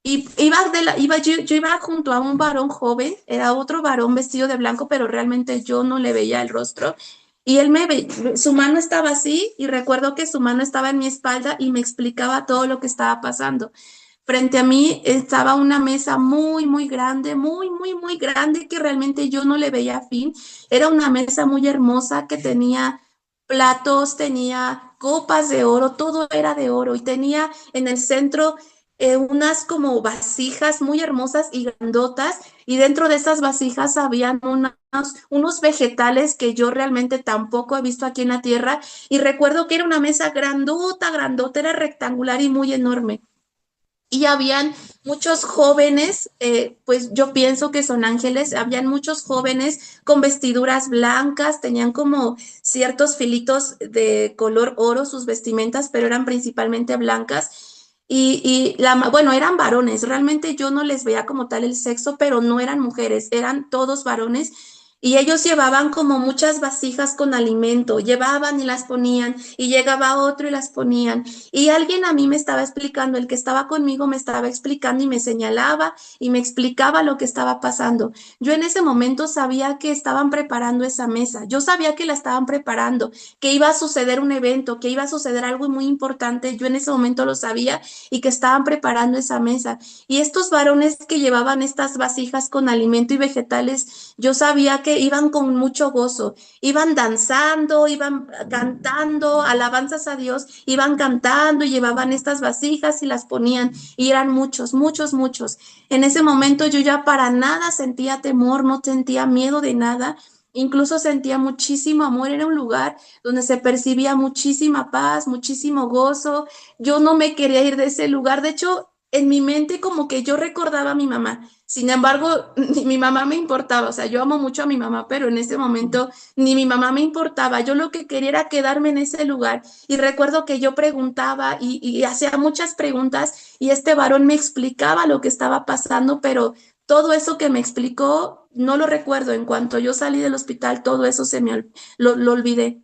B: Y yo iba junto a un varón joven, era otro varón vestido de blanco, pero realmente yo no le veía el rostro. Y su mano estaba así y recuerdo que su mano estaba en mi espalda y me explicaba todo lo que estaba pasando. Frente a mí estaba una mesa muy, muy grande, muy, muy, muy grande que realmente yo no le veía fin. Era una mesa muy hermosa que tenía platos, tenía copas de oro, todo era de oro y tenía en el centro unas como vasijas muy hermosas y grandotas y dentro de esas vasijas habían unos vegetales que yo realmente tampoco he visto aquí en la tierra y recuerdo que era una mesa grandota, grandota, era rectangular y muy enorme. Y habían muchos jóvenes, pues yo pienso que son ángeles, habían muchos jóvenes con vestiduras blancas, tenían como ciertos filitos de color oro sus vestimentas, pero eran principalmente blancas. Bueno, eran varones, realmente yo no les veía como tal el sexo, pero no eran mujeres, eran todos varones. Y ellos llevaban como muchas vasijas con alimento, llevaban y las ponían, y llegaba otro y las ponían. Y alguien a mí me estaba explicando, el que estaba conmigo me estaba explicando y me señalaba y me explicaba lo que estaba pasando. Yo en ese momento sabía que estaban preparando esa mesa, yo sabía que la estaban preparando, que iba a suceder un evento, que iba a suceder algo muy importante, yo en ese momento lo sabía y que estaban preparando esa mesa. Y estos varones que llevaban estas vasijas con alimento y vegetales, yo sabía que iban con mucho gozo, iban danzando, iban cantando alabanzas a Dios, iban cantando y llevaban estas vasijas y las ponían y eran muchos, muchos, muchos. En ese momento yo ya para nada sentía temor, no sentía miedo de nada. Incluso sentía muchísimo amor, era un lugar donde se percibía muchísima paz, muchísimo gozo. Yo no me quería ir de ese lugar. De hecho, en mi mente como que yo recordaba a mi mamá. Sin embargo, ni mi mamá me importaba. O sea, yo amo mucho a mi mamá, pero en ese momento ni mi mamá me importaba. Yo lo que quería era quedarme en ese lugar. Y recuerdo que yo preguntaba y hacía muchas preguntas y este varón me explicaba lo que estaba pasando, pero Todo eso que me explicó, no lo recuerdo. En cuanto yo salí del hospital, todo eso lo olvidé.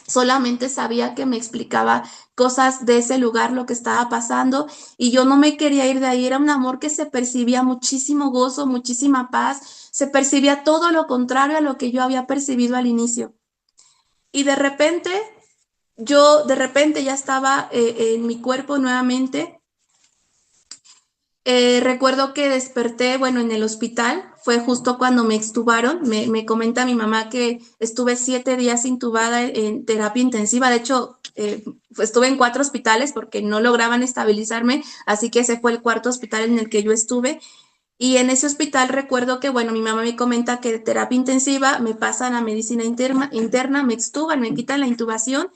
B: Solamente sabía que me explicaba cosas de ese lugar, lo que estaba pasando, y yo no me quería ir de ahí. Era un amor que se percibía muchísimo gozo, muchísima paz, se percibía todo lo contrario a lo que yo había percibido al inicio. Y de repente ya estaba en mi cuerpo nuevamente. Recuerdo que desperté, bueno, en el hospital, fue justo cuando me extubaron. Me comenta mi mamá que estuve 7 días intubada en terapia intensiva. De hecho, estuve en 4 hospitales porque no lograban estabilizarme, así que ese fue el cuarto hospital en el que yo estuve. Y en ese hospital recuerdo que, bueno, mi mamá me comenta que de terapia intensiva me pasan a medicina interna, me extuban, me quitan la intubación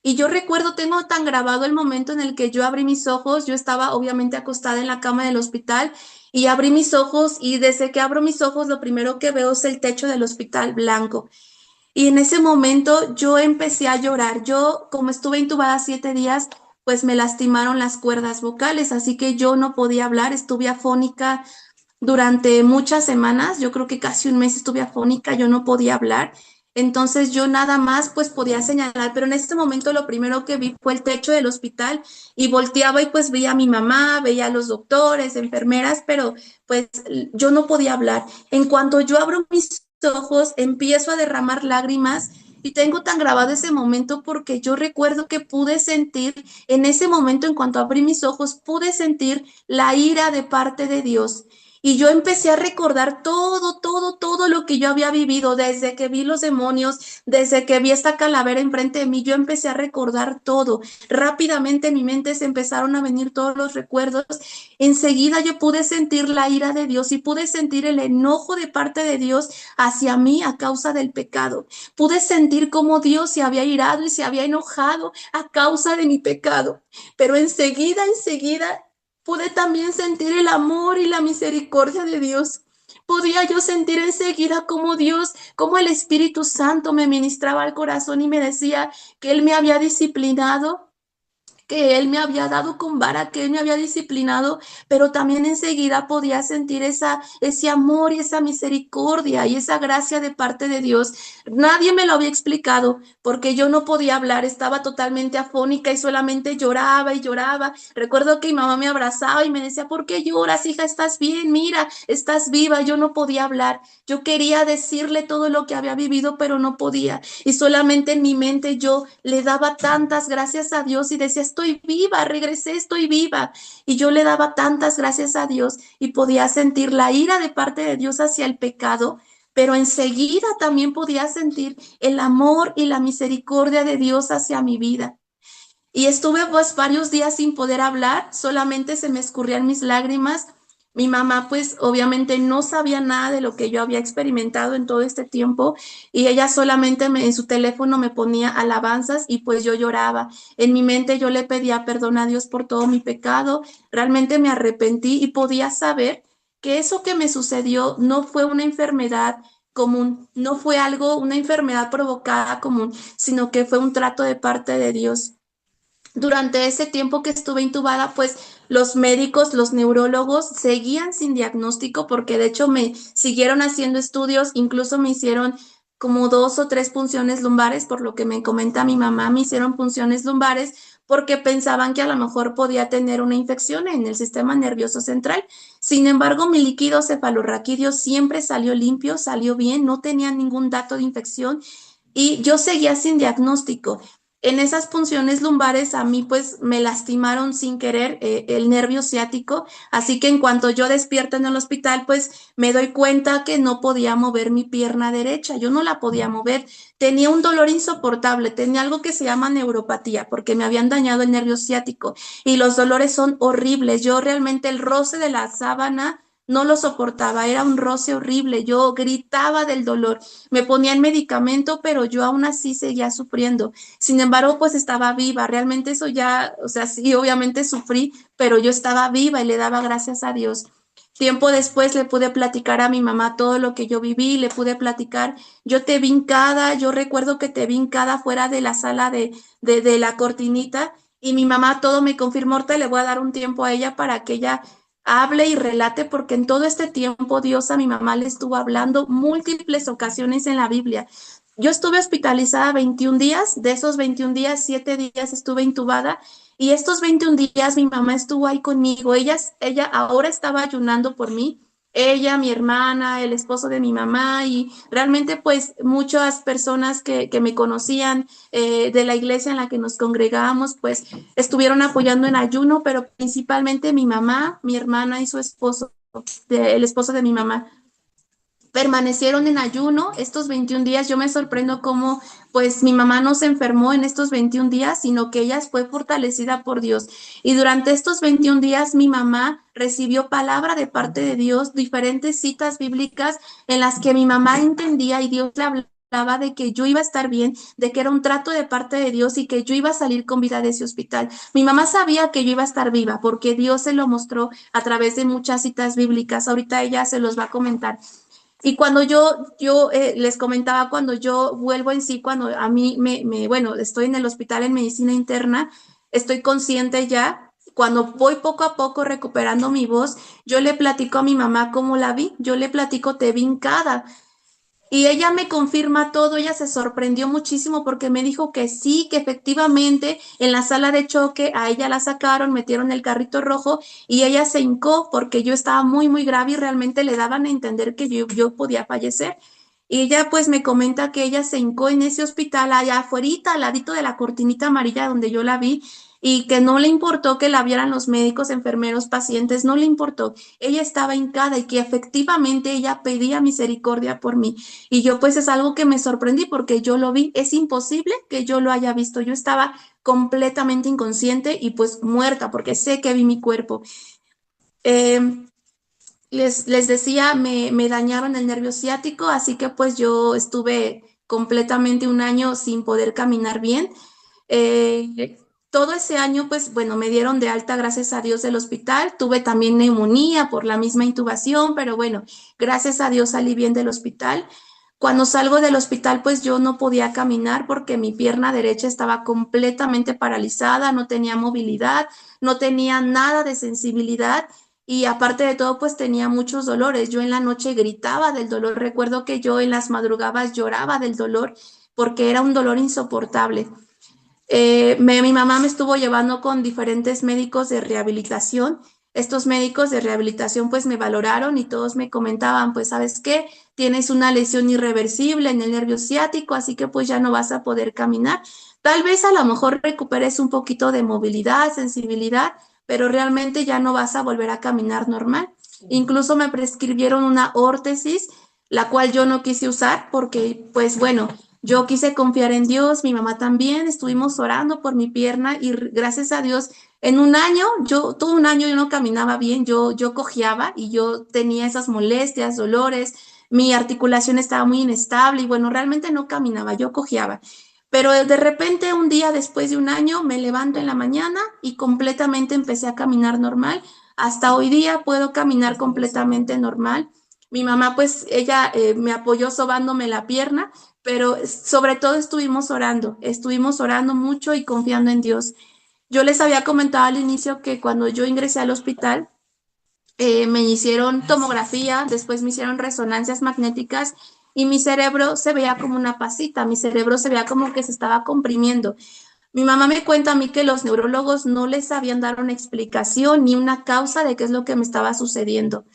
B: y yo recuerdo, tengo tan grabado el momento en el que yo abrí mis ojos. Yo estaba obviamente acostada en la cama del hospital y abrí mis ojos, y desde que abro mis ojos lo primero que veo es el techo del hospital blanco. Y en ese momento yo empecé a llorar. Yo, como estuve intubada 7 días, pues me lastimaron las cuerdas vocales, así que yo no podía hablar, estuve afónica durante muchas semanas. Yo creo que casi un mes estuve afónica, yo no podía hablar. Entonces yo nada más pues podía señalar, pero en este momento lo primero que vi fue el techo del hospital y volteaba y pues veía a mi mamá, veía a los doctores, enfermeras, pero pues yo no podía hablar. En cuanto yo abro mis ojos, empiezo a derramar lágrimas. Y tengo tan grabado ese momento porque yo recuerdo que pude sentir en ese momento, en cuanto abrí mis ojos, pude sentir la ira de parte de Dios. Y yo empecé a recordar todo lo que yo había vivido, desde que vi los demonios, desde que vi esta calavera enfrente de mí. Yo empecé a recordar todo. Rápidamente en mi mente se empezaron a venir todos los recuerdos. Enseguida yo pude sentir la ira de Dios y pude sentir el enojo de parte de Dios hacia mí a causa del pecado. Pude sentir cómo Dios se había irado y se había enojado a causa de mi pecado. Pero enseguida pude también sentir el amor y la misericordia de Dios. Podía yo sentir enseguida cómo Dios, cómo el Espíritu Santo me ministraba al corazón y me decía que Él me había disciplinado, que Él me había dado con vara, que Él me había disciplinado, pero también enseguida podía sentir ese amor y esa misericordia y esa gracia de parte de Dios. Nadie me lo había explicado porque yo no podía hablar, estaba totalmente afónica y solamente lloraba y lloraba. Recuerdo que mi mamá me abrazaba y me decía, ¿por qué lloras, hija? ¿Estás bien? Mira, estás viva. Yo no podía hablar. Yo quería decirle todo lo que había vivido, pero no podía. Y solamente en mi mente yo le daba tantas gracias a Dios y decía, estoy viva, regresé, estoy viva. Y yo le daba tantas gracias a Dios y podía sentir la ira de parte de Dios hacia el pecado, pero enseguida también podía sentir el amor y la misericordia de Dios hacia mi vida. Y estuve pues varios días sin poder hablar, solamente se me escurrían mis lágrimas. Mi mamá pues obviamente no sabía nada de lo que yo había experimentado en todo este tiempo, y ella solamente en su teléfono me ponía alabanzas y pues yo lloraba. En mi mente yo le pedía perdón a Dios por todo mi pecado. Realmente me arrepentí y podía saber que eso que me sucedió no fue una enfermedad común, no fue una enfermedad provocada común, sino que fue un trato de parte de Dios. Durante ese tiempo que estuve intubada, pues los médicos, los neurólogos seguían sin diagnóstico porque de hecho me siguieron haciendo estudios, incluso me hicieron como 2 o 3 punciones lumbares, por lo que me comenta mi mamá, me hicieron punciones lumbares porque pensaban que a lo mejor podía tener una infección en el sistema nervioso central. Sin embargo, mi líquido cefalorraquídeo siempre salió limpio, salió bien, no tenía ningún dato de infección y yo seguía sin diagnóstico. En esas punciones lumbares a mí pues me lastimaron sin querer el nervio ciático, así que en cuanto yo despierto en el hospital pues me doy cuenta que no podía mover mi pierna derecha, yo no la podía mover, tenía un dolor insoportable, tenía algo que se llama neuropatía porque me habían dañado el nervio ciático y los dolores son horribles. Yo realmente el roce de la sábana no lo soportaba, era un roce horrible, yo gritaba del dolor, me ponían medicamento, pero yo aún así seguía sufriendo. Sin embargo, pues estaba viva. Realmente eso ya, o sea, sí, obviamente sufrí, pero yo estaba viva y le daba gracias a Dios. Tiempo después le pude platicar a mi mamá todo lo que yo viví, le pude platicar, yo te vi hincada, yo recuerdo que te vi hincada fuera de la sala de la cortinita, y mi mamá todo me confirmó. Ahorita le voy a dar un tiempo a ella para que ella hable y relate, porque en todo este tiempo Dios a mi mamá le estuvo hablando múltiples ocasiones en la Biblia. Yo estuve hospitalizada 21 días, de esos 21 días, 7 días estuve intubada y estos 21 días mi mamá estuvo ahí conmigo. Ella ahora estaba ayunando por mí, ella, mi hermana, el esposo de mi mamá y realmente pues muchas personas que me conocían de la iglesia en la que nos congregábamos pues estuvieron apoyando en ayuno, pero principalmente mi mamá, mi hermana y su esposo, el esposo de mi mamá permanecieron en ayuno estos 21 días. Yo me sorprendo cómo, pues, mi mamá no se enfermó en estos 21 días, sino que ella fue fortalecida por Dios. Y durante estos 21 días, mi mamá recibió palabra de parte de Dios, diferentes citas bíblicas en las que mi mamá entendía y Dios le hablaba de que yo iba a estar bien, de que era un trato de parte de Dios y que yo iba a salir con vida de ese hospital. Mi mamá sabía que yo iba a estar viva porque Dios se lo mostró a través de muchas citas bíblicas. Ahorita ella se los va a comentar. Y cuando yo les comentaba, cuando yo vuelvo en sí, cuando a mí bueno, estoy en el hospital en medicina interna, estoy consciente ya, cuando voy poco a poco recuperando mi voz, yo le platico a mi mamá cómo la vi, yo le platico, te vi hincada, y ella me confirma todo, ella se sorprendió muchísimo porque me dijo que sí, que efectivamente en la sala de choque a ella la sacaron, metieron el carrito rojo y ella se hincó porque yo estaba muy, muy grave y realmente le daban a entender que yo podía fallecer. Y ella pues me comenta que ella se hincó en ese hospital allá afuera, al ladito de la cortinita amarilla donde yo la vi y que no le importó que la vieran los médicos, enfermeros, pacientes, no le importó. Ella estaba hincada y que efectivamente ella pedía misericordia por mí. Y yo pues es algo que me sorprendí porque yo lo vi. Es imposible que yo lo haya visto. Yo estaba completamente inconsciente y pues muerta porque sé que vi mi cuerpo. Eh, les decía, me dañaron el nervio ciático, así que pues yo estuve completamente un año sin poder caminar bien. Eh, todo ese año, pues bueno, me dieron de alta, gracias a Dios, del hospital. Tuve también neumonía por la misma intubación, pero bueno, gracias a Dios salí bien del hospital. Cuando salgo del hospital, pues yo no podía caminar porque mi pierna derecha estaba completamente paralizada, no tenía movilidad, no tenía nada de sensibilidad y aparte de todo, pues tenía muchos dolores. Yo en la noche gritaba del dolor. Recuerdo que yo en las madrugadas lloraba del dolor porque era un dolor insoportable. Mi mamá me estuvo llevando con diferentes médicos de rehabilitación. Estos médicos de rehabilitación pues me valoraron y todos me comentaban, pues sabes qué, tienes una lesión irreversible en el nervio ciático, así que pues ya no vas a poder caminar. Tal vez a lo mejor recuperes un poquito de movilidad, sensibilidad, pero realmente ya no vas a volver a caminar normal. Incluso me prescribieron una órtesis, la cual yo no quise usar porque pues bueno, yo quise confiar en Dios, mi mamá también, estuvimos orando por mi pierna y gracias a Dios, en un año, todo un año yo no caminaba bien, yo cojeaba y yo tenía esas molestias, dolores, mi articulación estaba muy inestable y bueno, realmente no caminaba, yo cojeaba. Pero de repente, un día después de un año, me levanto en la mañana y completamente empecé a caminar normal. Hasta hoy día puedo caminar completamente normal. Mi mamá, pues, ella me apoyó sobándome la pierna, pero sobre todo estuvimos orando mucho y confiando en Dios. Yo les había comentado al inicio que cuando yo ingresé al hospital, me hicieron tomografía, después me hicieron resonancias magnéticas y mi cerebro se veía como una pasita, mi cerebro se veía como que se estaba comprimiendo. Mi mamá me cuenta a mí que los neurólogos no les sabían dar una explicación ni una causa de qué es lo que me estaba sucediendo.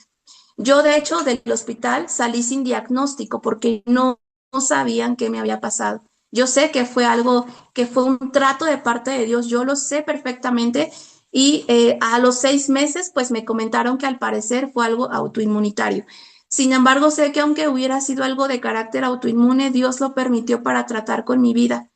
B: Yo, de hecho, del hospital salí sin diagnóstico porque no sabían qué me había pasado. Yo sé que fue algo, que fue un trato de parte de Dios, yo lo sé perfectamente y a los 6 meses pues me comentaron que al parecer fue algo autoinmunitario. Sin embargo, sé que aunque hubiera sido algo de carácter autoinmune, Dios lo permitió para tratar con mi vida.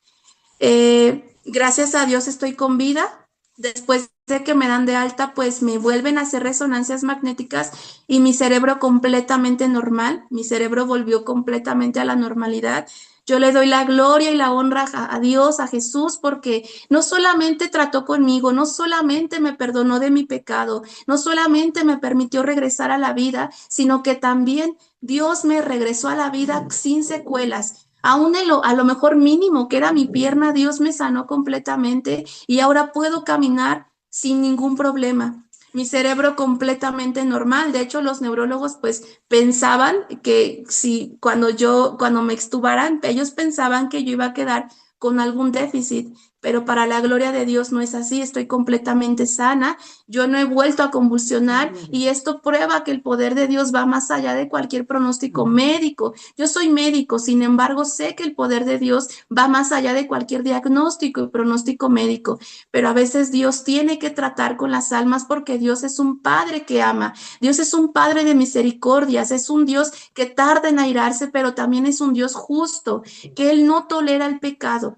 B: Gracias a Dios estoy con vida. Después de que me dan de alta, pues me vuelven a hacer resonancias magnéticas y mi cerebro completamente normal, mi cerebro volvió completamente a la normalidad. Yo le doy la gloria y la honra a Dios, a Jesús, porque no solamente trató conmigo, no solamente me perdonó de mi pecado, no solamente me permitió regresar a la vida, sino que también Dios me regresó a la vida sin secuelas. Aún a lo mejor mínimo que era mi pierna, Dios me sanó completamente y ahora puedo caminar sin ningún problema. mi cerebro completamente normal. De hecho, los neurólogos pues pensaban que si cuando me extubaran, ellos pensaban que yo iba a quedar con algún déficit, pero para la gloria de Dios no es así, estoy completamente sana, yo no he vuelto a convulsionar y esto prueba que el poder de Dios va más allá de cualquier pronóstico médico. Yo soy médico, sin embargo, sé que el poder de Dios va más allá de cualquier diagnóstico y pronóstico médico, pero a veces Dios tiene que tratar con las almas porque Dios es un Padre que ama, Dios es un Padre de misericordias, es un Dios que tarda en airarse, pero también es un Dios justo, que Él no tolera el pecado.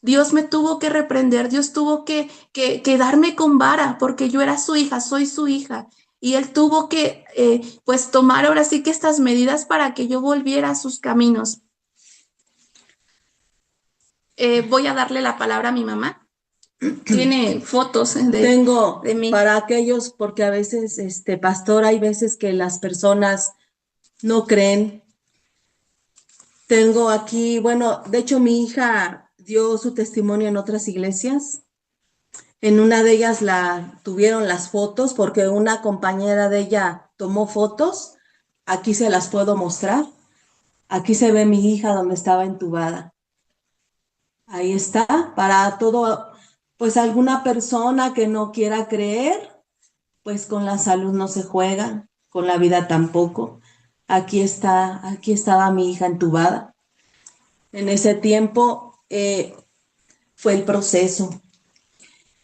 B: Dios me tuvo que reprender, Dios tuvo que darme con vara porque yo era su hija, soy su hija. Y Él tuvo que, pues, tomar ahora sí que estas medidas para que yo volviera a sus caminos. Voy a darle la palabra a mi mamá. Tiene fotos
C: Tengo
B: de mí.
C: para aquellos, porque a veces, pastor, hay veces que las personas no creen. Tengo aquí, bueno, de hecho mi hija dio su testimonio en otras iglesias. En una de ellas la tuvieron las fotos porque una compañera de ella tomó fotos. Aquí se las puedo mostrar. Aquí se ve mi hija donde estaba entubada. Ahí está, para todo, pues alguna persona que no quiera creer, pues con la salud no se juega, con la vida tampoco. Aquí estaba mi hija entubada. En ese tiempo fue el proceso.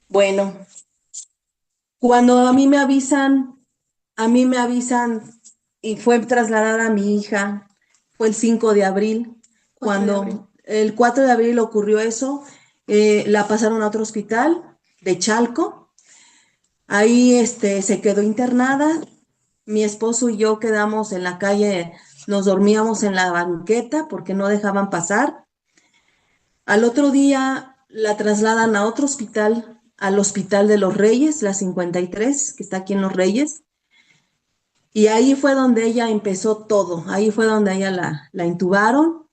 C: Bueno, cuando a mí me avisan y fue trasladada a mi hija, fue el 5 de abril,
B: 4 de abril.
C: cuando el 4 de abril ocurrió eso, la pasaron a otro hospital de Chalco, ahí se quedó internada, mi esposo y yo quedamos en la calle, nos dormíamos en la banqueta porque no dejaban pasar. Al otro día la trasladan a otro hospital, al Hospital de los Reyes, la 53, que está aquí en Los Reyes. Y ahí fue donde ella empezó todo, ahí fue donde ella la intubaron.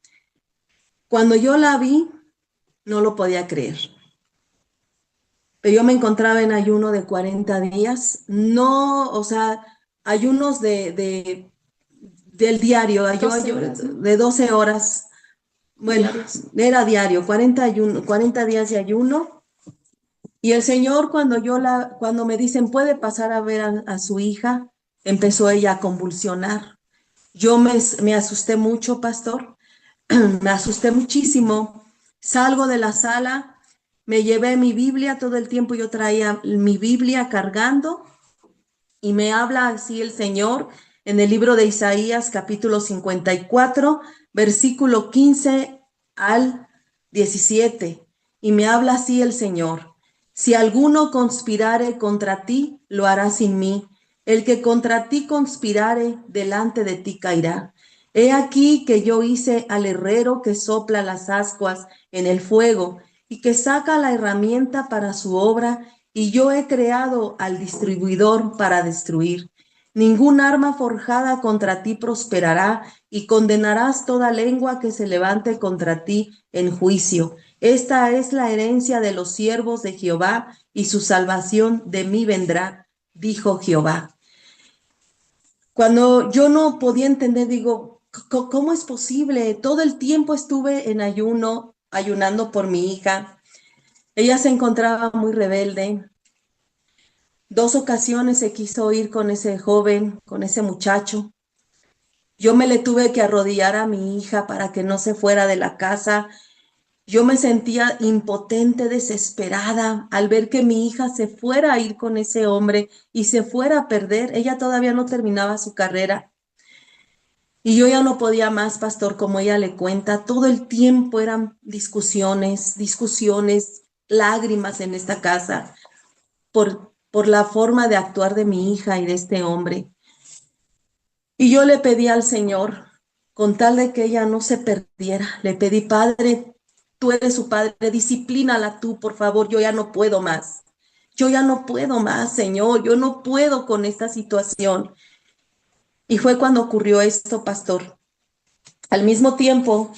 C: Cuando yo la vi, no lo podía creer. Pero yo me encontraba en ayuno de 40 días, no, o sea, ayunos del diario,
B: 12 horas, ¿no?
C: de 12 horas. Bueno,
B: Diarios.
C: era diario, 40 días de ayuno. Y el Señor, cuando me dicen, puede pasar a ver a su hija, empezó ella a convulsionar. Yo me asusté mucho, pastor, me asusté muchísimo. Salgo de la sala, me llevé mi Biblia, todo el tiempo yo traía mi Biblia cargando y me habla así el Señor en el libro de Isaías, capítulo 54, versículo 15 al 17. Y me habla así el Señor. Si alguno conspirare contra ti, lo hará sin mí. El que contra ti conspirare, delante de ti caerá. He aquí que yo hice al herrero que sopla las ascuas en el fuego y que saca la herramienta para su obra, y yo he creado al distribuidor para destruir. Ningún arma forjada contra ti prosperará, y condenarás toda lengua que se levante contra ti en juicio. Esta es la herencia de los siervos de Jehová, y su salvación de mí vendrá, dijo Jehová. Cuando yo no podía entender, digo, ¿cómo es posible? Todo el tiempo estuve en ayuno, ayunando por mi hija. Ella se encontraba muy rebelde. 2 ocasiones se quiso ir con ese joven, con ese muchacho. Yo me le tuve que arrodillar a mi hija para que no se fuera de la casa. Yo me sentía impotente, desesperada al ver que mi hija se fuera a ir con ese hombre y se fuera a perder. Ella todavía no terminaba su carrera. Y yo ya no podía más, pastor, como ella le cuenta. Todo el tiempo eran discusiones, discusiones, lágrimas en esta casa por la forma de actuar de mi hija y de este hombre. Y yo le pedí al Señor, con tal de que ella no se perdiera, le pedí, Padre, tú eres su padre, disciplínala tú, por favor, yo ya no puedo más. Yo ya no puedo más, Señor, yo no puedo con esta situación. Y fue cuando ocurrió esto, pastor. Al mismo tiempo,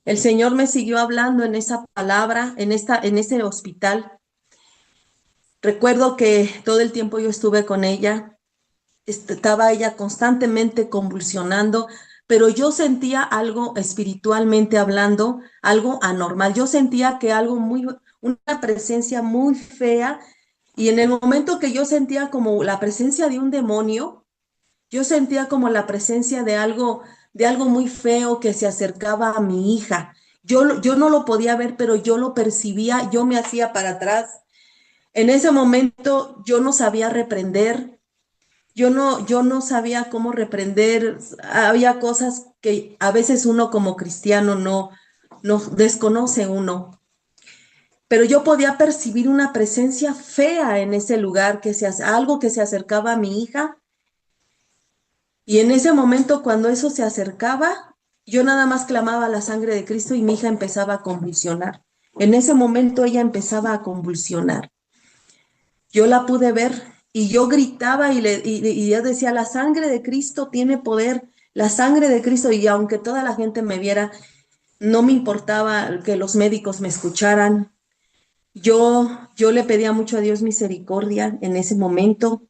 C: el Señor me siguió hablando en esa palabra, en ese hospital. Recuerdo que todo el tiempo yo estuve con ella, estaba ella constantemente convulsionando, pero yo sentía algo espiritualmente hablando, algo anormal. Yo sentía que una presencia muy fea, y en el momento que yo sentía como la presencia de un demonio, yo sentía como la presencia de algo muy feo que se acercaba a mi hija. Yo no lo podía ver, pero yo lo percibía, yo me hacía para atrás. En ese momento yo no sabía reprender, yo no sabía cómo reprender. Había cosas que a veces uno como cristiano no desconoce uno. Pero yo podía percibir una presencia fea en ese lugar, algo que se acercaba a mi hija. Y en ese momento, cuando eso se acercaba, yo nada más clamaba la sangre de Cristo y mi hija empezaba a convulsionar. En ese momento ella empezaba a convulsionar. Yo la pude ver y yo gritaba y yo decía, la sangre de Cristo tiene poder, la sangre de Cristo. Y aunque toda la gente me viera, no me importaba que los médicos me escucharan. Yo le pedía mucho a Dios misericordia en ese momento.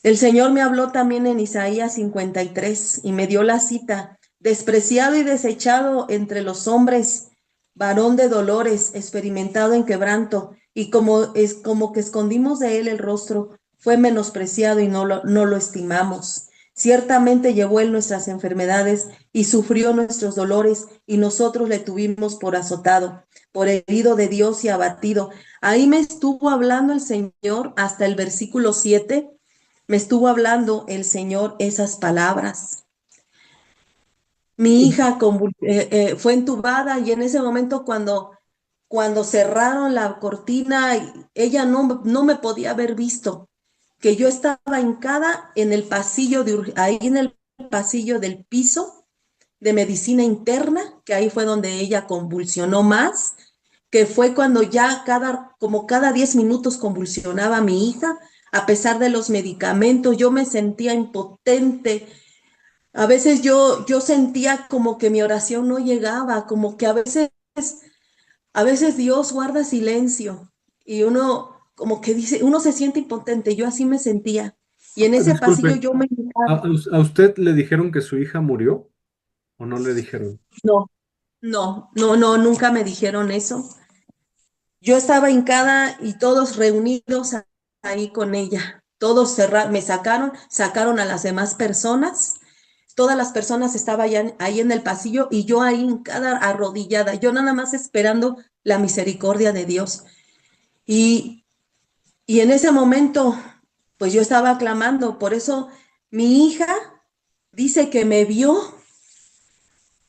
C: El Señor me habló también en Isaías 53 y me dio la cita: despreciado y desechado entre los hombres, varón de dolores, experimentado en quebranto, y como que escondimos de él el rostro, fue menospreciado y no lo estimamos. Ciertamente llevó él nuestras enfermedades y sufrió nuestros dolores, y nosotros le tuvimos por azotado, por herido de Dios y abatido. Ahí me estuvo hablando el Señor hasta el versículo 7. Me estuvo hablando el Señor esas palabras. Mi hija fue entubada, y en ese momento cuando cerraron la cortina, ella no me podía haber visto, que yo estaba hincada en el pasillo, ahí en el pasillo del piso de medicina interna, que ahí fue donde ella convulsionó más, que fue cuando ya como cada 10 minutos convulsionaba mi hija. A pesar de los medicamentos, yo me sentía impotente. A veces yo sentía como que mi oración no llegaba, como que a veces Dios guarda silencio y uno como que dice, uno se siente impotente. Yo así me sentía. Y en ese pasillo
A: Disculpe,
C: yo me...
A: ¿a usted le dijeron que su hija murió o no le dijeron?
C: No, no, nunca me dijeron eso. Yo estaba hincada y todos reunidos ahí con ella. Todos me sacaron a las demás personas. Todas las personas estaban ahí en el pasillo y yo ahí hincada, arrodillada, yo nada más esperando la misericordia de Dios. Y, y en ese momento, pues yo estaba clamando. Por eso mi hija dice que me vio.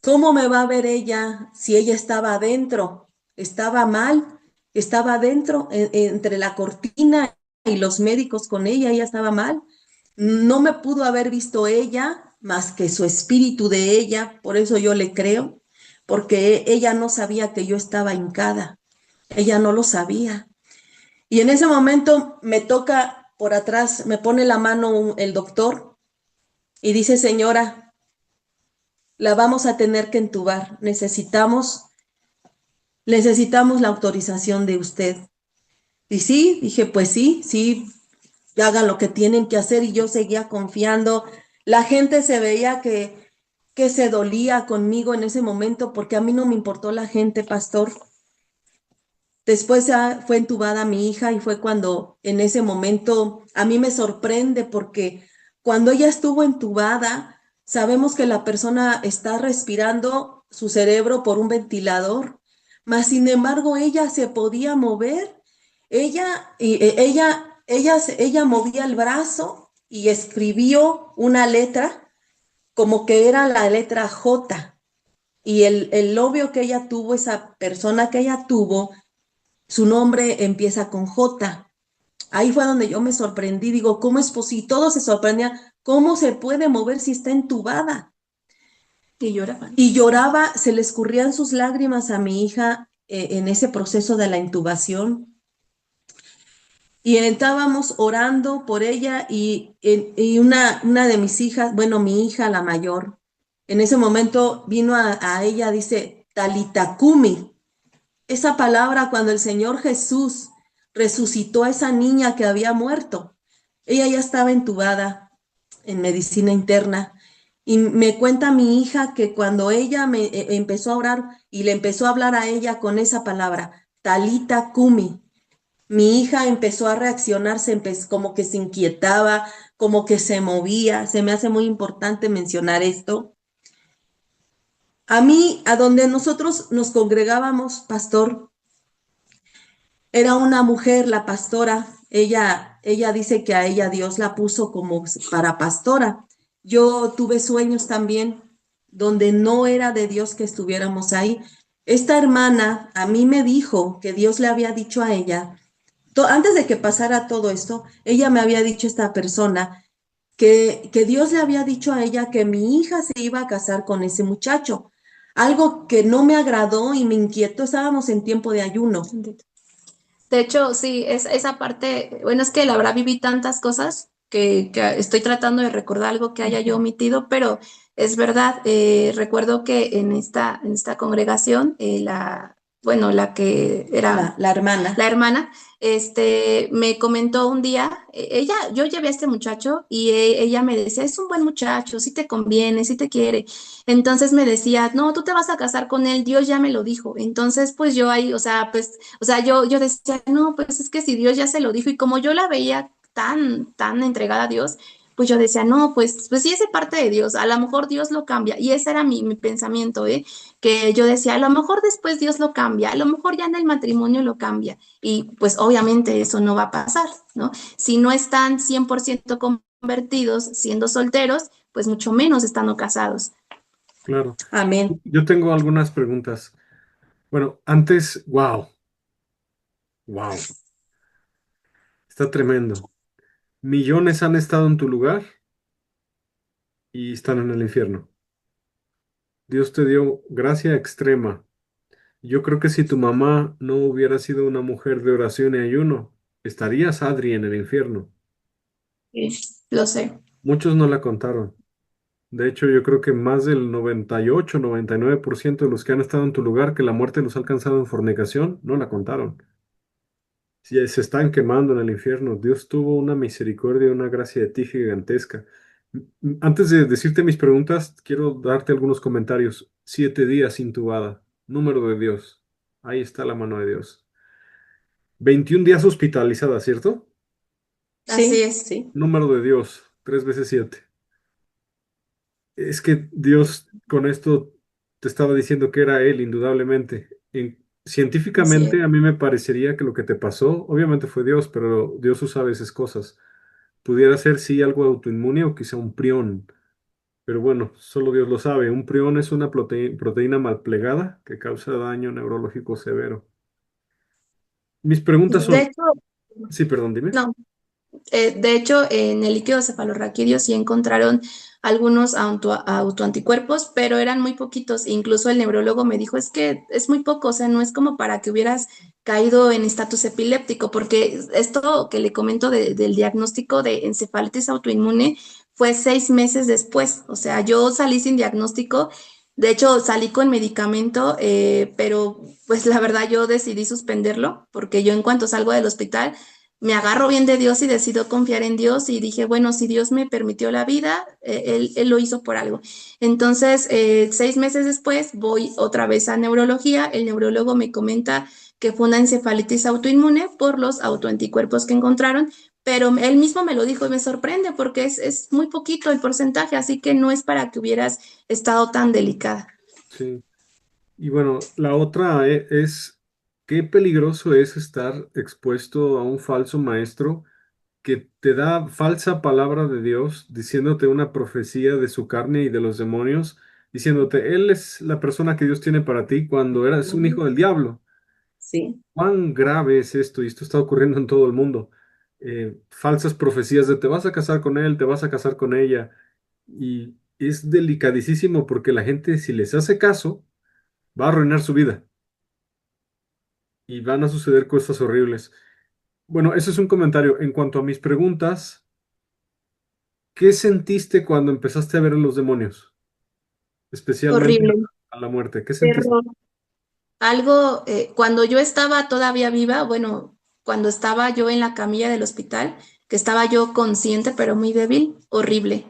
C: ¿Cómo me va a ver ella si ella estaba adentro? Estaba mal, estaba adentro, entre la cortina y los médicos con ella estaba mal. No me pudo haber visto ella más que su espíritu de ella. Por eso yo le creo, porque ella no sabía que yo estaba hincada, ella no lo sabía. Y en ese momento me toca por atrás, me pone la mano el doctor y dice, señora, la vamos a tener que entubar. Necesitamos la autorización de usted. Y sí, dije, pues sí, hagan lo que tienen que hacer. Y yo seguía confiando. La gente se veía que se dolía conmigo en ese momento, porque a mí no me importó la gente, pastor. Después ya fue entubada mi hija y fue cuando en ese momento a mí me sorprende, porque cuando ella estuvo entubada, sabemos que la persona está respirando su cerebro por un ventilador, mas sin embargo ella se podía mover. Ella movía el brazo y escribió una letra como que era la letra J. Y el novio que ella tuvo, esa persona que ella tuvo, su nombre empieza con J. Ahí fue donde yo me sorprendí. Digo, ¿cómo es posible? Todos se sorprendían. ¿Cómo se puede mover si está entubada?
B: Y lloraban.
C: Y lloraba, se le escurrían sus lágrimas a mi hija en ese proceso de la intubación. Y estábamos orando por ella, y una de mis hijas, bueno, mi hija, la mayor, en ese momento vino a ella, dice, Talitakumi. Esa palabra, cuando el Señor Jesús resucitó a esa niña que había muerto. Ella ya estaba entubada en medicina interna. Y me cuenta mi hija que cuando ella empezó a orar y le empezó a hablar a ella con esa palabra, Talita Kumi, mi hija empezó a reaccionar, como que se inquietaba, como que se movía. Se me hace muy importante mencionar esto. A mí, a donde nosotros nos congregábamos, pastor, era una mujer, la pastora. Ella dice que a ella Dios la puso como para pastora. Yo tuve sueños también donde no era de Dios que estuviéramos ahí. Esta hermana a mí me dijo que Dios le había dicho a ella, antes de que pasara todo esto, ella me había dicho esta persona que Dios le había dicho a ella que mi hija se iba a casar con ese muchacho. Algo que no me agradó y me inquietó. Estábamos en tiempo de ayuno.
B: De hecho, sí, esa parte, bueno, es que la verdad viví tantas cosas que estoy tratando de recordar algo que haya yo
C: Ujú.
B: omitido, pero es verdad, recuerdo que en esta congregación, bueno, la que era
C: La hermana.
B: la hermana, me comentó un día, yo llevé a este muchacho y ella me decía, es un buen muchacho, sí te conviene, sí te quiere. Entonces me decía, no, tú te vas a casar con él, Dios ya me lo dijo. Entonces, pues yo ahí, o sea, yo decía, no, pues es que si Dios ya se lo dijo y como yo la veía tan entregada a Dios, pues yo decía, no, pues sí es de parte de Dios, a lo mejor Dios lo cambia. Y ese era mi pensamiento, ¿eh? Que yo decía, a lo mejor después Dios lo cambia, a lo mejor ya en el matrimonio lo cambia. Y pues obviamente eso no va a pasar, ¿no? Si no están 100% convertidos siendo solteros, pues mucho menos estando casados.
A: Claro.
C: Amén.
A: Yo tengo algunas preguntas. Bueno, antes, wow, está tremendo. Millones han estado en tu lugar y están en el infierno. Dios te dio gracia extrema. Yo creo que si tu mamá no hubiera sido una mujer de oración y ayuno, estarías, Adri, en el infierno.
B: Sí, lo sé.
A: Muchos no la contaron. De hecho, yo creo que más del 98, 99% de los que han estado en tu lugar, que la muerte los ha alcanzado en fornicación, no la contaron. Si se están quemando en el infierno, Dios tuvo una misericordia y una gracia de ti gigantesca. Antes de decirte mis preguntas, quiero darte algunos comentarios. 7 días intubada, número de Dios. Ahí está la mano de Dios. 21 días hospitalizada, ¿cierto?
B: Así
C: Sí,
B: es.
C: sí,
A: Número de Dios, 3 veces 7. Es que Dios con esto te estaba diciendo que era Él, indudablemente.
B: Así es.
A: Científicamente, a mí me parecería que lo que te pasó, obviamente fue Dios, pero Dios usa a veces cosas. Pudiera ser, sí, algo autoinmune o quizá un prión, pero bueno, solo Dios lo sabe. Un prión es una proteína mal plegada que causa daño neurológico severo. Mis preguntas
B: De
A: son,
B: hecho,
A: sí, perdón, dime.
B: no, de hecho, en el líquido cefalorraquídeo sí encontraron algunos autoanticuerpos, pero eran muy poquitos. Incluso el neurólogo me dijo, es que es muy poco, o sea, no es como para que hubieras caído en estatus epiléptico, porque esto que le comento del diagnóstico de encefalitis autoinmune fue 6 meses después. O sea, yo salí sin diagnóstico. De hecho, salí con medicamento, pero pues la verdad yo decidí suspenderlo, porque yo en cuanto salgo del hospital, me agarro bien de Dios y decido confiar en Dios y dije, bueno, si Dios me permitió la vida, él lo hizo por algo. Entonces, 6 meses después voy otra vez a neurología, el neurólogo me comenta que fue una encefalitis autoinmune por los autoanticuerpos que encontraron, pero él mismo me lo dijo y me sorprende porque es muy poquito el porcentaje, así que no es para que hubieras estado tan delicada.
A: Sí. Y bueno, la otra es, qué peligroso es estar expuesto a un falso maestro que te da falsa palabra de Dios, diciéndote una profecía de su carne y de los demonios, diciéndote, Él es la persona que Dios tiene para ti cuando eras un
C: ujú,
A: hijo del diablo.
C: sí.
A: ¿Cuán grave es esto? Y esto está ocurriendo en todo el mundo. Falsas profecías de te vas a casar con él, te vas a casar con ella. Y es delicadísimo porque la gente, si les hace caso, va a arruinar su vida y van a suceder cosas horribles. Bueno, ese es un comentario. En cuanto a mis preguntas, ¿qué sentiste cuando empezaste a ver a los demonios? Especialmente
B: Horrible.
A: a la muerte. ¿Qué sentiste?
B: Terror. Algo, cuando yo estaba todavía viva, bueno, cuando estaba yo en la camilla del hospital, que estaba yo consciente pero muy débil, horrible.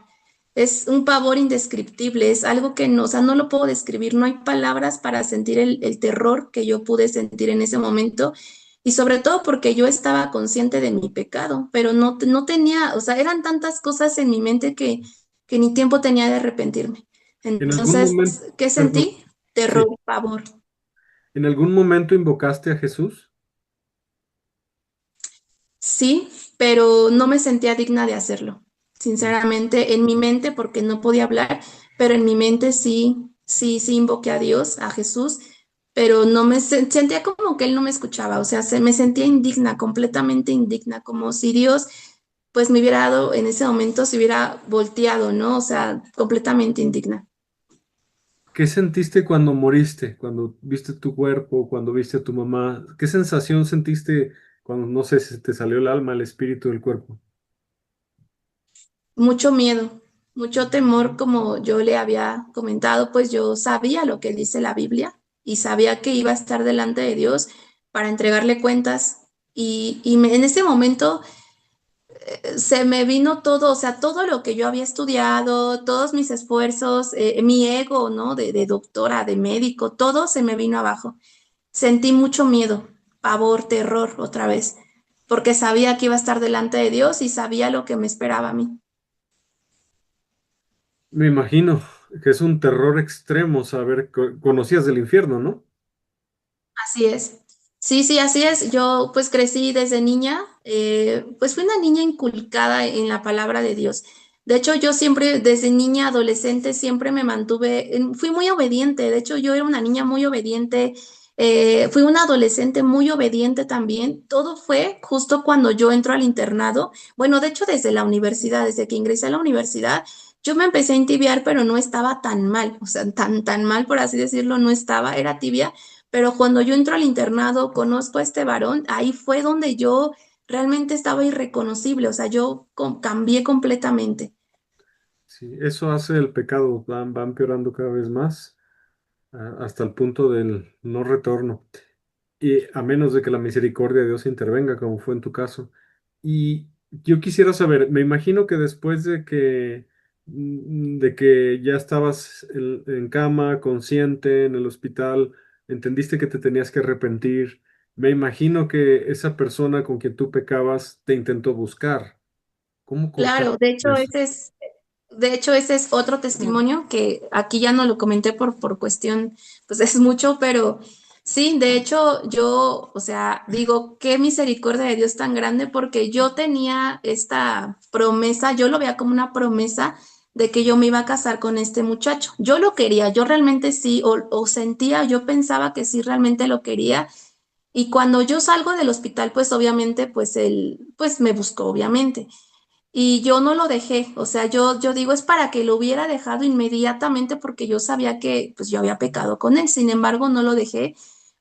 B: Es un pavor indescriptible, es algo que no, o sea, no lo puedo describir, no hay palabras para sentir el terror que yo pude sentir en ese momento y sobre todo porque yo estaba consciente de mi pecado, pero no tenía, o sea, eran tantas cosas en mi mente que ni tiempo tenía de arrepentirme.
A: ¿En algún
B: Entonces,
A: momento,
B: ¿qué
A: perdón,
B: sentí? Terror,
A: sí,
B: pavor.
A: en algún momento invocaste a Jesús?
B: Sí, pero no me sentía digna de hacerlo. Sinceramente, en mi mente, porque no podía hablar, pero en mi mente sí invoqué a Dios, a Jesús, pero no sentía como que él no me escuchaba, o sea, me sentía indigna, completamente indigna, como si Dios pues me hubiera dado en ese momento, se hubiera volteado, ¿no? O sea, completamente indigna.
A: ¿Qué sentiste cuando moriste, cuando viste tu cuerpo, cuando viste a tu mamá? ¿Qué sensación sentiste cuando, no sé, si te salió el alma, el espíritu del cuerpo?
B: Mucho miedo, mucho temor, como yo le había comentado, pues yo sabía lo que dice la Biblia y sabía que iba a estar delante de Dios para entregarle cuentas. En ese momento se me vino todo, o sea, todo lo que yo había estudiado, todos mis esfuerzos, mi ego, ¿no? De doctora, de médico, todo se me vino abajo. Sentí mucho miedo, pavor, terror otra vez, porque sabía que iba a estar delante de Dios y sabía lo que me esperaba a mí.
A: Me imagino que es un terror extremo saber, conocías del infierno, ¿no?
B: Así es. Sí, sí, así es. Yo pues crecí desde niña, pues fui una niña inculcada en la palabra de Dios. De hecho, yo siempre, desde niña, adolescente, siempre me mantuve, fui muy obediente. De hecho, yo era una niña muy obediente, fui una adolescente muy obediente también. Todo fue justo cuando yo entro al internado. Bueno, de hecho, desde la universidad, desde que ingresé a la universidad, yo me empecé a entibiar, pero no estaba tan mal, o sea, tan mal, por así decirlo, no estaba, era tibia, pero cuando yo entro al internado, conozco a este varón, ahí fue donde yo realmente estaba irreconocible, o sea, yo cambié completamente.
A: Sí, eso hace el pecado, va empeorando cada vez más hasta el punto del no retorno. Y a menos de que la misericordia de Dios intervenga, como fue en tu caso. Y yo quisiera saber, me imagino que después de que ya estabas en cama, consciente, en el hospital, entendiste que te tenías que arrepentir. Me imagino que esa persona con quien tú pecabas te intentó buscar. ¿Cómo cortar
B: Claro, de hecho,
A: eso?
B: ese es otro testimonio que aquí ya no lo comenté por cuestión, pues es mucho, pero sí, de hecho, yo, o sea, digo, qué misericordia de Dios tan grande, porque yo tenía esta promesa, yo lo veía como una promesa de que yo me iba a casar con este muchacho. Yo lo quería, yo realmente sí, o sentía, yo pensaba que sí realmente lo quería. Y cuando yo salgo del hospital, pues obviamente, pues él, pues me buscó, obviamente. Y yo no lo dejé, o sea, yo digo es para que lo hubiera dejado inmediatamente porque yo sabía que pues yo había pecado con él, sin embargo no lo dejé.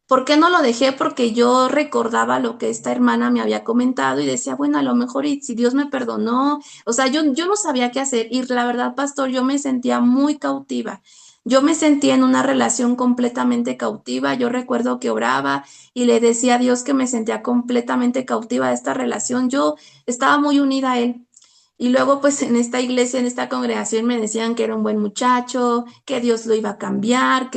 B: ¿Por qué no lo dejé? Porque yo recordaba lo que esta hermana me había comentado y decía, bueno, a lo mejor y si Dios me perdonó, o sea, yo no sabía qué hacer y la verdad, pastor, yo me sentía muy cautiva. Yo me sentía en una relación completamente cautiva. Yo recuerdo que oraba y le decía a Dios que me sentía completamente cautiva de esta relación. Yo estaba muy unida a él. Y luego, pues en esta iglesia, en esta congregación, me decían que era un buen muchacho, que Dios lo iba a cambiar,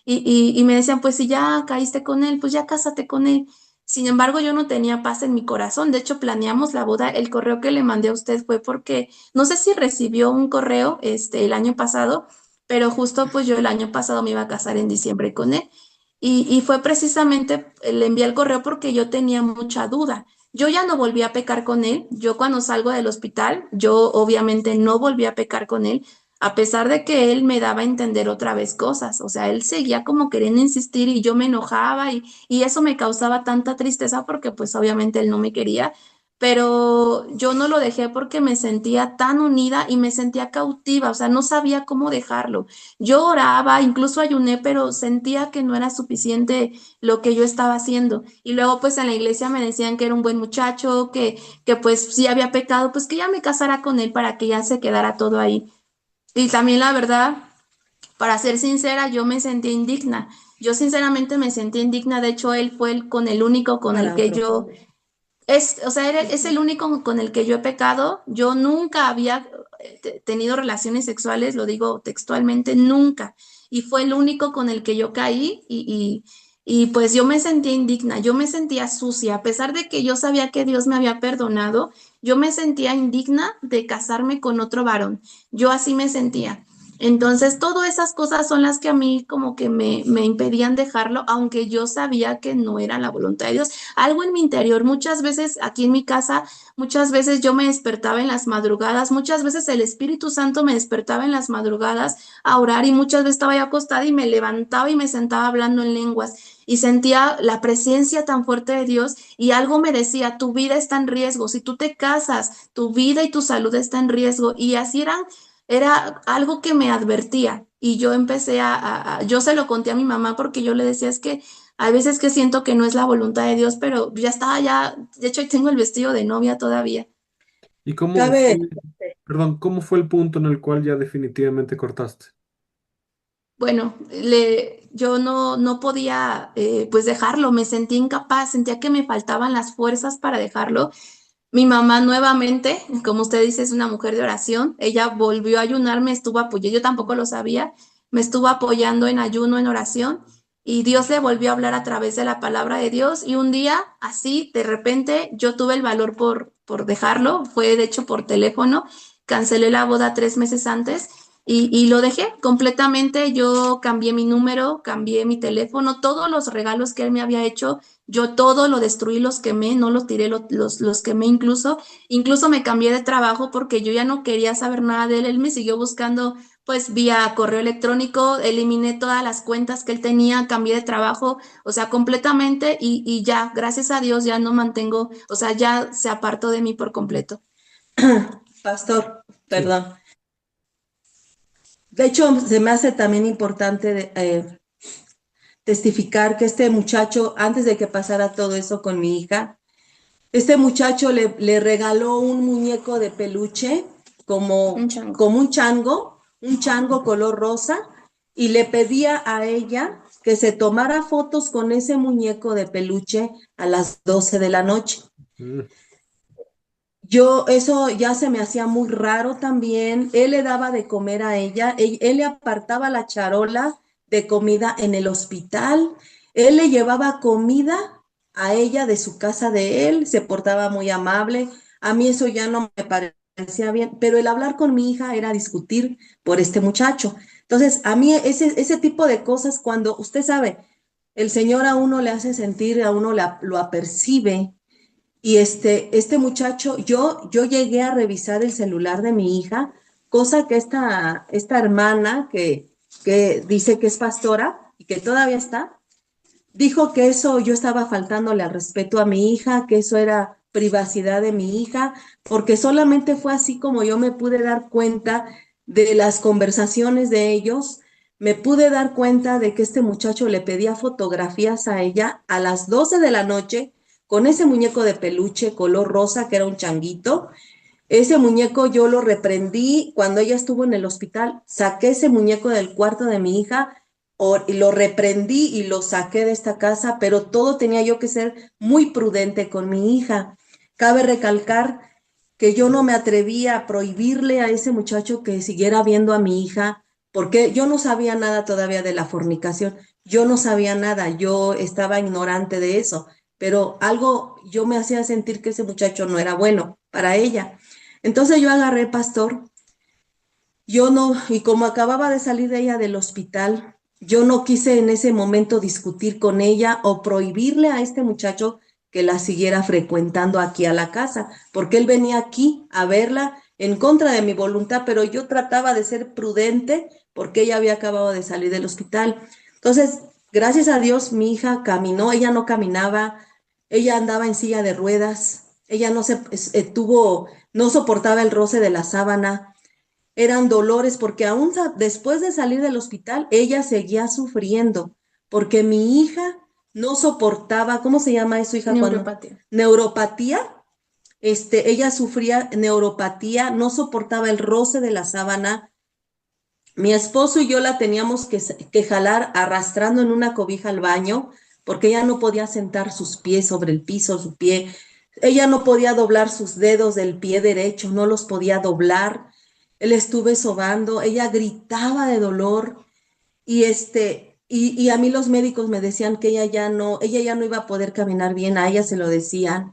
B: y me decían, pues si ya caíste con él, pues ya cásate con él. Sin embargo, yo no tenía paz en mi corazón. De hecho, planeamos la boda. El correo que le mandé a usted fue porque, no sé si recibió un correo, el año pasado, pero justo pues yo el año pasado me iba a casar en diciembre con él. Y fue precisamente, le envié el correo porque yo tenía mucha duda. Yo ya no volví a pecar con él. Yo cuando salgo del hospital, yo obviamente no volví a pecar con él, a pesar de que él me daba a entender otra vez cosas. O sea, él seguía como queriendo insistir y yo me enojaba y eso me causaba tanta tristeza porque pues obviamente él no me quería. Pero yo no lo dejé porque me sentía tan unida y me sentía cautiva, o sea, no sabía cómo dejarlo. Yo oraba, incluso ayuné, pero sentía que no era suficiente lo que yo estaba haciendo. Y luego pues en la iglesia me decían que era un buen muchacho, que pues si había pecado, pues que ya me casara con él para que ya se quedara todo ahí. Y también la verdad, para ser sincera, yo me sentí indigna. Yo sinceramente me sentí indigna. De hecho, él fue con el único con el
C: Para
B: que
C: otro.
B: yo O sea, es el único con el que yo he pecado. Yo nunca había tenido relaciones sexuales, lo digo textualmente, nunca. Y fue el único con el que yo caí y pues yo me sentía indigna, yo me sentía sucia. A pesar de que yo sabía que Dios me había perdonado, yo me sentía indigna de casarme con otro varón. Yo así me sentía. Entonces, todas esas cosas son las que a mí como que me impedían dejarlo, aunque yo sabía que no era la voluntad de Dios. Algo en mi interior, muchas veces aquí en mi casa, muchas veces yo me despertaba en las madrugadas, muchas veces el Espíritu Santo me despertaba en las madrugadas a orar y muchas veces estaba ya acostada y me levantaba y me sentaba hablando en lenguas y sentía la presencia tan fuerte de Dios y algo me decía, tu vida está en riesgo, si tú te casas, tu vida y tu salud está en riesgo y así era algo que me advertía y yo empecé yo se lo conté a mi mamá porque yo le decía es que hay veces que siento que no es la voluntad de Dios, pero ya estaba ya, de hecho ahí tengo el vestido de novia todavía.
A: ¿Y cómo
C: Cabe,
A: fue, perdón, cómo fue el punto en el cual ya definitivamente cortaste?
B: Bueno, yo no podía pues dejarlo, me sentía incapaz, sentía que me faltaban las fuerzas para dejarlo. Mi mamá nuevamente, como usted dice, es una mujer de oración. Ella volvió a ayunar, me estuvo apoyando, yo tampoco lo sabía, me estuvo apoyando en ayuno, en oración, y Dios le volvió a hablar a través de la palabra de Dios. Y un día, así, de repente, yo tuve el valor por dejarlo, fue de hecho por teléfono, cancelé la boda 3 meses antes. Y lo dejé completamente, yo cambié mi número, cambié mi teléfono, todos los regalos que él me había hecho, yo todo lo destruí, los quemé, no los tiré, los quemé incluso me cambié de trabajo porque yo ya no quería saber nada de él. Él me siguió buscando pues vía correo electrónico, eliminé todas las cuentas que él tenía, cambié de trabajo, o sea, completamente y ya, gracias a Dios ya no mantengo, o sea, ya se apartó de mí por completo.
C: pastor,
A: Sí.
C: perdón. De hecho, se me hace también importante testificar que este muchacho, antes de que pasara todo eso con mi hija, este muchacho le regaló un muñeco de peluche
B: Un chango.
C: como un chango color rosa, y le pedía a ella que se tomara fotos con ese muñeco de peluche a las 12 de la noche.
A: Mm.
C: Eso ya se me hacía muy raro también. Él le daba de comer a ella, él le apartaba la charola de comida en el hospital, él le llevaba comida a ella de su casa de él, se portaba muy amable. A mí eso ya no me parecía bien, pero el hablar con mi hija era discutir por este muchacho. Entonces, a mí ese tipo de cosas, cuando usted sabe, el Señor a uno le hace sentir, a uno lo apercibe, y este muchacho, yo llegué a revisar el celular de mi hija, cosa que esta hermana que dice que es pastora y que todavía está, dijo que eso yo estaba faltándole al respeto a mi hija, que eso era privacidad de mi hija, porque solamente fue así como yo me pude dar cuenta de las conversaciones de ellos, me pude dar cuenta de que este muchacho le pedía fotografías a ella a las 12 de la noche con ese muñeco de peluche color rosa que era un changuito. Ese muñeco yo lo reprendí cuando ella estuvo en el hospital. Saqué ese muñeco del cuarto de mi hija y lo reprendí y lo saqué de esta casa, pero todo tenía yo que ser muy prudente con mi hija. Cabe recalcar que yo no me atrevía a prohibirle a ese muchacho que siguiera viendo a mi hija, porque yo no sabía nada todavía de la fornicación. Yo no sabía nada, yo estaba ignorante de eso, pero algo yo me hacía sentir que ese muchacho no era bueno para ella. Entonces yo agarré, pastor, yo no, y como acababa de salir de ella del hospital, yo no quise en ese momento discutir con ella o prohibirle a este muchacho que la siguiera frecuentando aquí a la casa, porque él venía aquí a verla en contra de mi voluntad, pero yo trataba de ser prudente porque ella había acabado de salir del hospital. Entonces, gracias a Dios, mi hija caminó, ella no caminaba, ella andaba en silla de ruedas, ella no soportaba el roce de la sábana, eran dolores, porque aún después de salir del hospital, ella seguía sufriendo, porque mi hija no soportaba, ¿cómo se llama eso, hija? Cuando
B: Neuropatía.
C: neuropatía, ella sufría neuropatía, no soportaba el roce de la sábana. Mi esposo y yo la teníamos que jalar arrastrando en una cobija al baño, porque ella no podía sentar sus pies sobre el piso, Ella no podía doblar sus dedos del pie derecho, no los podía doblar. Le estuve sobando, ella gritaba de dolor y a mí los médicos me decían que ella ya no iba a poder caminar bien, a ella se lo decían,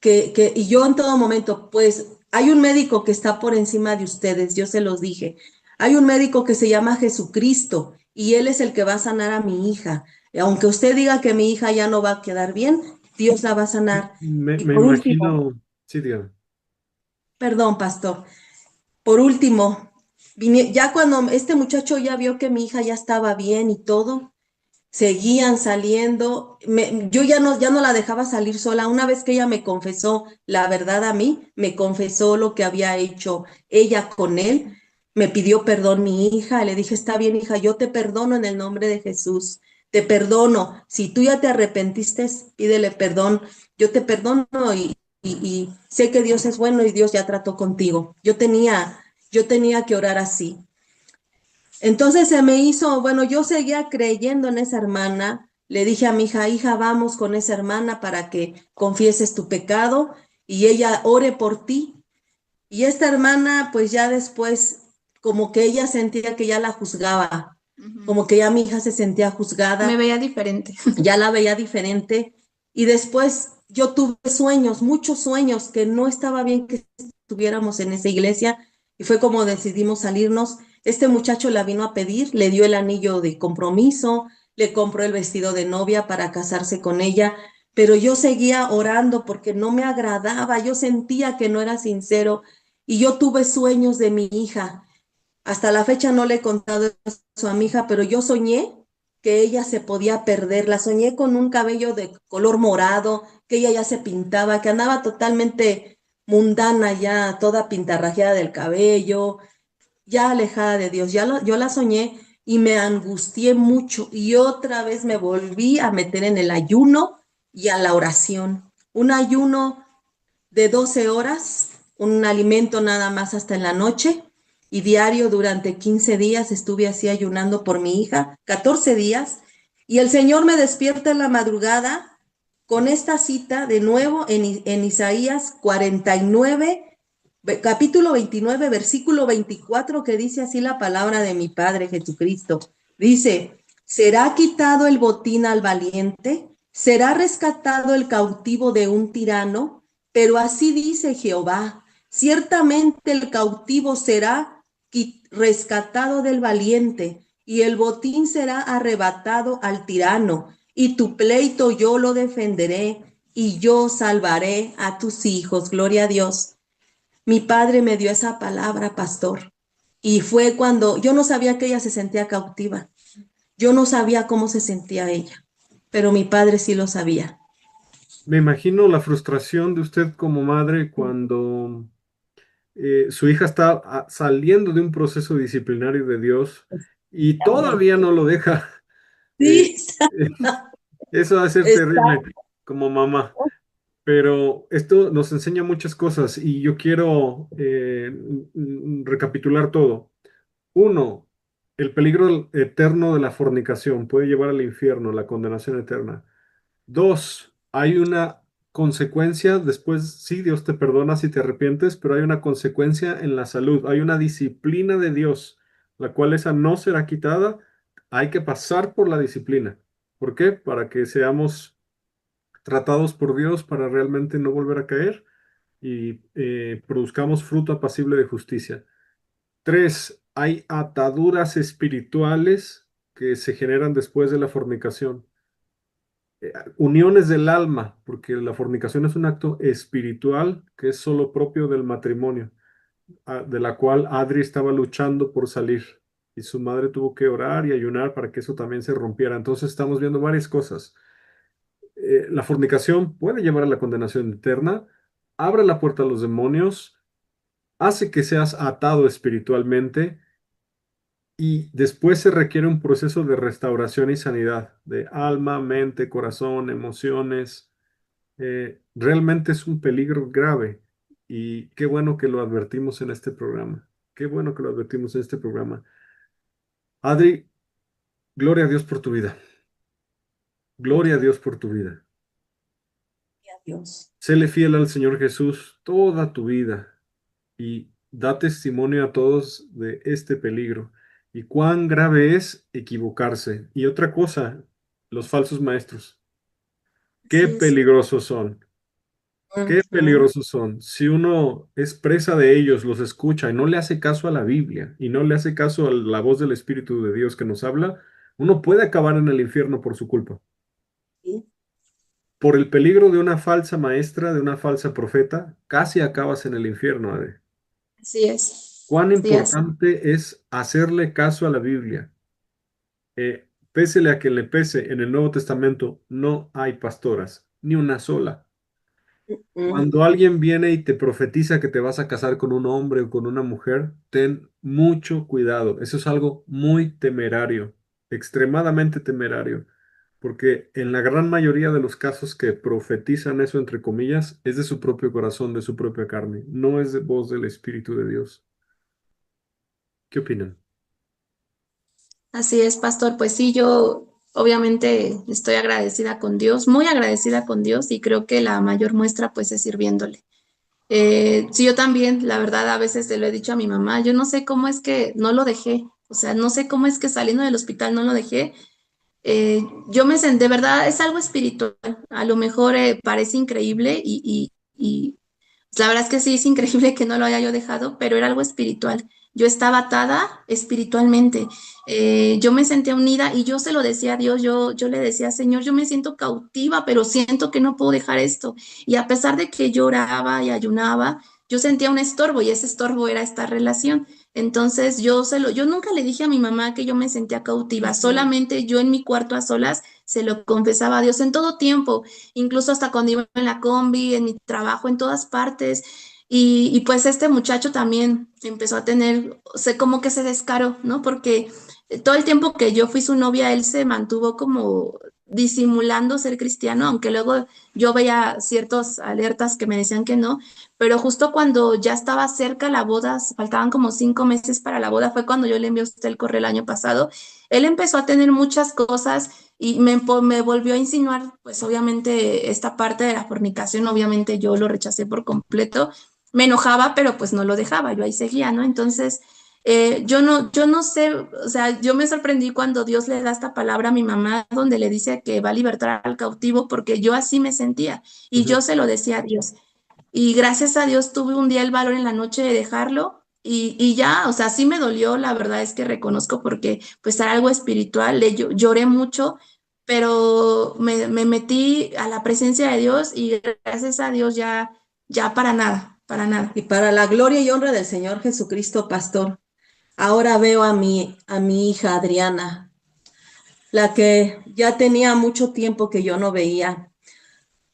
C: y yo en todo momento, pues hay un médico que está por encima de ustedes, yo se los dije. Hay un médico que se llama Jesucristo y él es el que va a sanar a mi hija. Y aunque usted diga que mi hija ya no va a quedar bien, Dios la va a sanar. Y
A: Me
C: por último,
A: imagino, sí, dígame.
C: perdón, pastor, por último, ya cuando este muchacho ya vio que mi hija ya estaba bien y todo, seguían saliendo. Yo ya no la dejaba salir sola. Una vez que ella me confesó la verdad a mí, me confesó lo que había hecho ella con él, me pidió perdón mi hija, le dije, está bien, hija, yo te perdono en el nombre de Jesús, te perdono. Si tú ya te arrepentiste, pídele perdón, yo te perdono y sé que Dios es bueno y Dios ya trató contigo. Yo tenía que orar así. Entonces se me hizo, bueno, yo seguía creyendo en esa hermana. Le dije a mi hija, hija, vamos con esa hermana para que confieses tu pecado y ella ore por ti. Y esta hermana, pues ya después, como que ella sentía que ya la juzgaba,
B: Ujú.
C: como que ya mi hija se sentía
B: Me
C: juzgada,
B: veía diferente.
C: ya la veía diferente. Y después yo tuve sueños, muchos sueños, que no estaba bien que estuviéramos en esa iglesia. Y fue como decidimos salirnos. Este muchacho la vino a pedir, le dio el anillo de compromiso, le compró el vestido de novia para casarse con ella, pero yo seguía orando porque no me agradaba, yo sentía que no era sincero y yo tuve sueños de mi hija. Hasta la fecha no le he contado eso a mi hija, pero yo soñé que ella se podía perder. La soñé con un cabello de color morado, que ella ya se pintaba, que andaba totalmente mundana ya, toda pintarrajeada del cabello, ya alejada de Dios. Yo la soñé y me angustié mucho y otra vez me volví a meter en el ayuno y a la oración. Un ayuno de 12 horas, un alimento nada más hasta en la noche y diario durante 15 días estuve así ayunando por mi hija, 14 días, y el Señor me despierta en la madrugada con esta cita de nuevo en Isaías 49, capítulo 29, versículo 24, que dice así la palabra de mi Padre Jesucristo. Dice, ¿será quitado el botín al valiente? ¿Será rescatado el cautivo de un tirano? Pero así dice Jehová, ciertamente el cautivo será rescatado del valiente, y el botín será arrebatado al tirano, y tu pleito yo lo defenderé, y yo salvaré a tus hijos. Gloria a Dios. Mi padre me dio esa palabra, pastor, y fue cuando yo no sabía que ella se sentía cautiva. Yo no sabía cómo se sentía ella, pero mi padre sí lo sabía.
A: Me imagino la frustración de usted como madre cuando su hija está saliendo de un proceso disciplinario de Dios y todavía no lo deja. Eh,
C: Sí,
A: eh, Eso va a ser terrible
C: está.
A: como mamá. Pero esto nos enseña muchas cosas y yo quiero recapitular todo. Uno, el peligro eterno de la fornicación puede llevar al infierno, la condenación eterna. Dos, hay una consecuencia, después sí, Dios te perdona si te arrepientes, pero hay una consecuencia en la salud, hay una disciplina de Dios, la cual esa no será quitada, hay que pasar por la disciplina. ¿Por qué? Para que seamos tratados por Dios para realmente no volver a caer y produzcamos fruto apacible de justicia. Tres, hay ataduras espirituales que se generan después de la fornicación. Uniones del alma, porque la fornicación es un acto espiritual que es solo propio del matrimonio, de la cual Adri estaba luchando por salir y su madre tuvo que orar y ayunar para que eso también se rompiera. Entonces estamos viendo varias cosas. La fornicación puede llevar a la condenación eterna, abre la puerta a los demonios, hace que seas atado espiritualmente y después se requiere un proceso de restauración y sanidad de alma, mente, corazón, emociones. Realmente es un peligro grave y qué bueno que lo advertimos en este programa. Qué bueno que lo advertimos en este programa. Adri, gloria a Dios por tu vida. Gloria a Dios por tu vida.
C: Dios.
A: Séle fiel al Señor Jesús toda tu vida y da testimonio a todos de este peligro y cuán grave es equivocarse. Y otra cosa, los falsos maestros, qué
B: Así es.
A: peligrosos son, qué
C: Ujú.
A: peligrosos son. Si uno es presa de ellos, los escucha y no le hace caso a la Biblia y no le hace caso a la voz del Espíritu de Dios que nos habla, uno puede acabar en el infierno por su culpa.
C: Sí.
A: Por el peligro de una falsa maestra, de una falsa profeta, casi acabas en el infierno, Ade.
B: Así es.
A: Cuán
B: Sí, así.
A: importante es hacerle caso a la Biblia. Pésele a quien le pese, en el Nuevo Testamento no hay pastoras, ni una sola.
C: Mm.
A: Cuando alguien viene y te profetiza que te vas a casar con un hombre o con una mujer, ten mucho cuidado. Eso es algo muy temerario, extremadamente temerario, porque en la gran mayoría de los casos que profetizan eso, entre comillas, es de su propio corazón, de su propia carne, no es de voz del Espíritu de Dios. ¿Qué opinan?
B: Así es, pastor. Pues sí, yo obviamente estoy agradecida con Dios, muy agradecida con Dios y creo que la mayor muestra pues es sirviéndole. Sí, yo también, la verdad, a veces se lo he dicho a mi mamá, yo no sé cómo es que no lo dejé, o sea, no sé cómo es que saliendo del hospital no lo dejé. Yo me senté, de verdad, es algo espiritual, a lo mejor parece increíble y la verdad es que sí, es increíble que no lo haya yo dejado, pero era algo espiritual. Yo estaba atada espiritualmente. Yo me sentía unida y yo se lo decía a Dios, yo le decía, Señor, yo me siento cautiva, pero siento que no puedo dejar esto. Y a pesar de que lloraba y ayunaba, yo sentía un estorbo y ese estorbo era esta relación. Entonces yo nunca le dije a mi mamá que yo me sentía cautiva,
C: Ujú.
B: solamente yo en mi cuarto a solas se lo confesaba a Dios en todo tiempo, incluso hasta cuando iba en la combi, en mi trabajo, en todas partes. Y pues este muchacho también empezó a tener, o sea, como que se descaró, ¿no? Porque todo el tiempo que yo fui su novia, él se mantuvo como disimulando ser cristiano, aunque luego yo veía ciertas alertas que me decían que no, pero justo cuando ya estaba cerca la boda, faltaban como 5 meses para la boda, fue cuando yo le envié a usted el correo el año pasado, él empezó a tener muchas cosas y me volvió a insinuar, pues obviamente esta parte de la fornicación, obviamente yo lo rechacé por completo, me enojaba, pero pues no lo dejaba, yo ahí seguía, ¿no? Entonces, yo no sé, o sea, yo me sorprendí cuando Dios le da esta palabra a mi mamá, donde le dice que va a libertar al cautivo, porque yo así me sentía y yo
A: Ujú.
B: se lo decía a Dios. Y gracias a Dios tuve un día el valor en la noche de dejarlo. Y ya, o sea, sí me dolió, la verdad es que reconozco porque pues era algo espiritual, lloré mucho, pero me metí a la presencia de Dios y gracias a Dios ya para nada, para nada.
C: Y para la gloria y honra del Señor Jesucristo, pastor, ahora veo a mi hija Adriana, la que ya tenía mucho tiempo que yo no veía.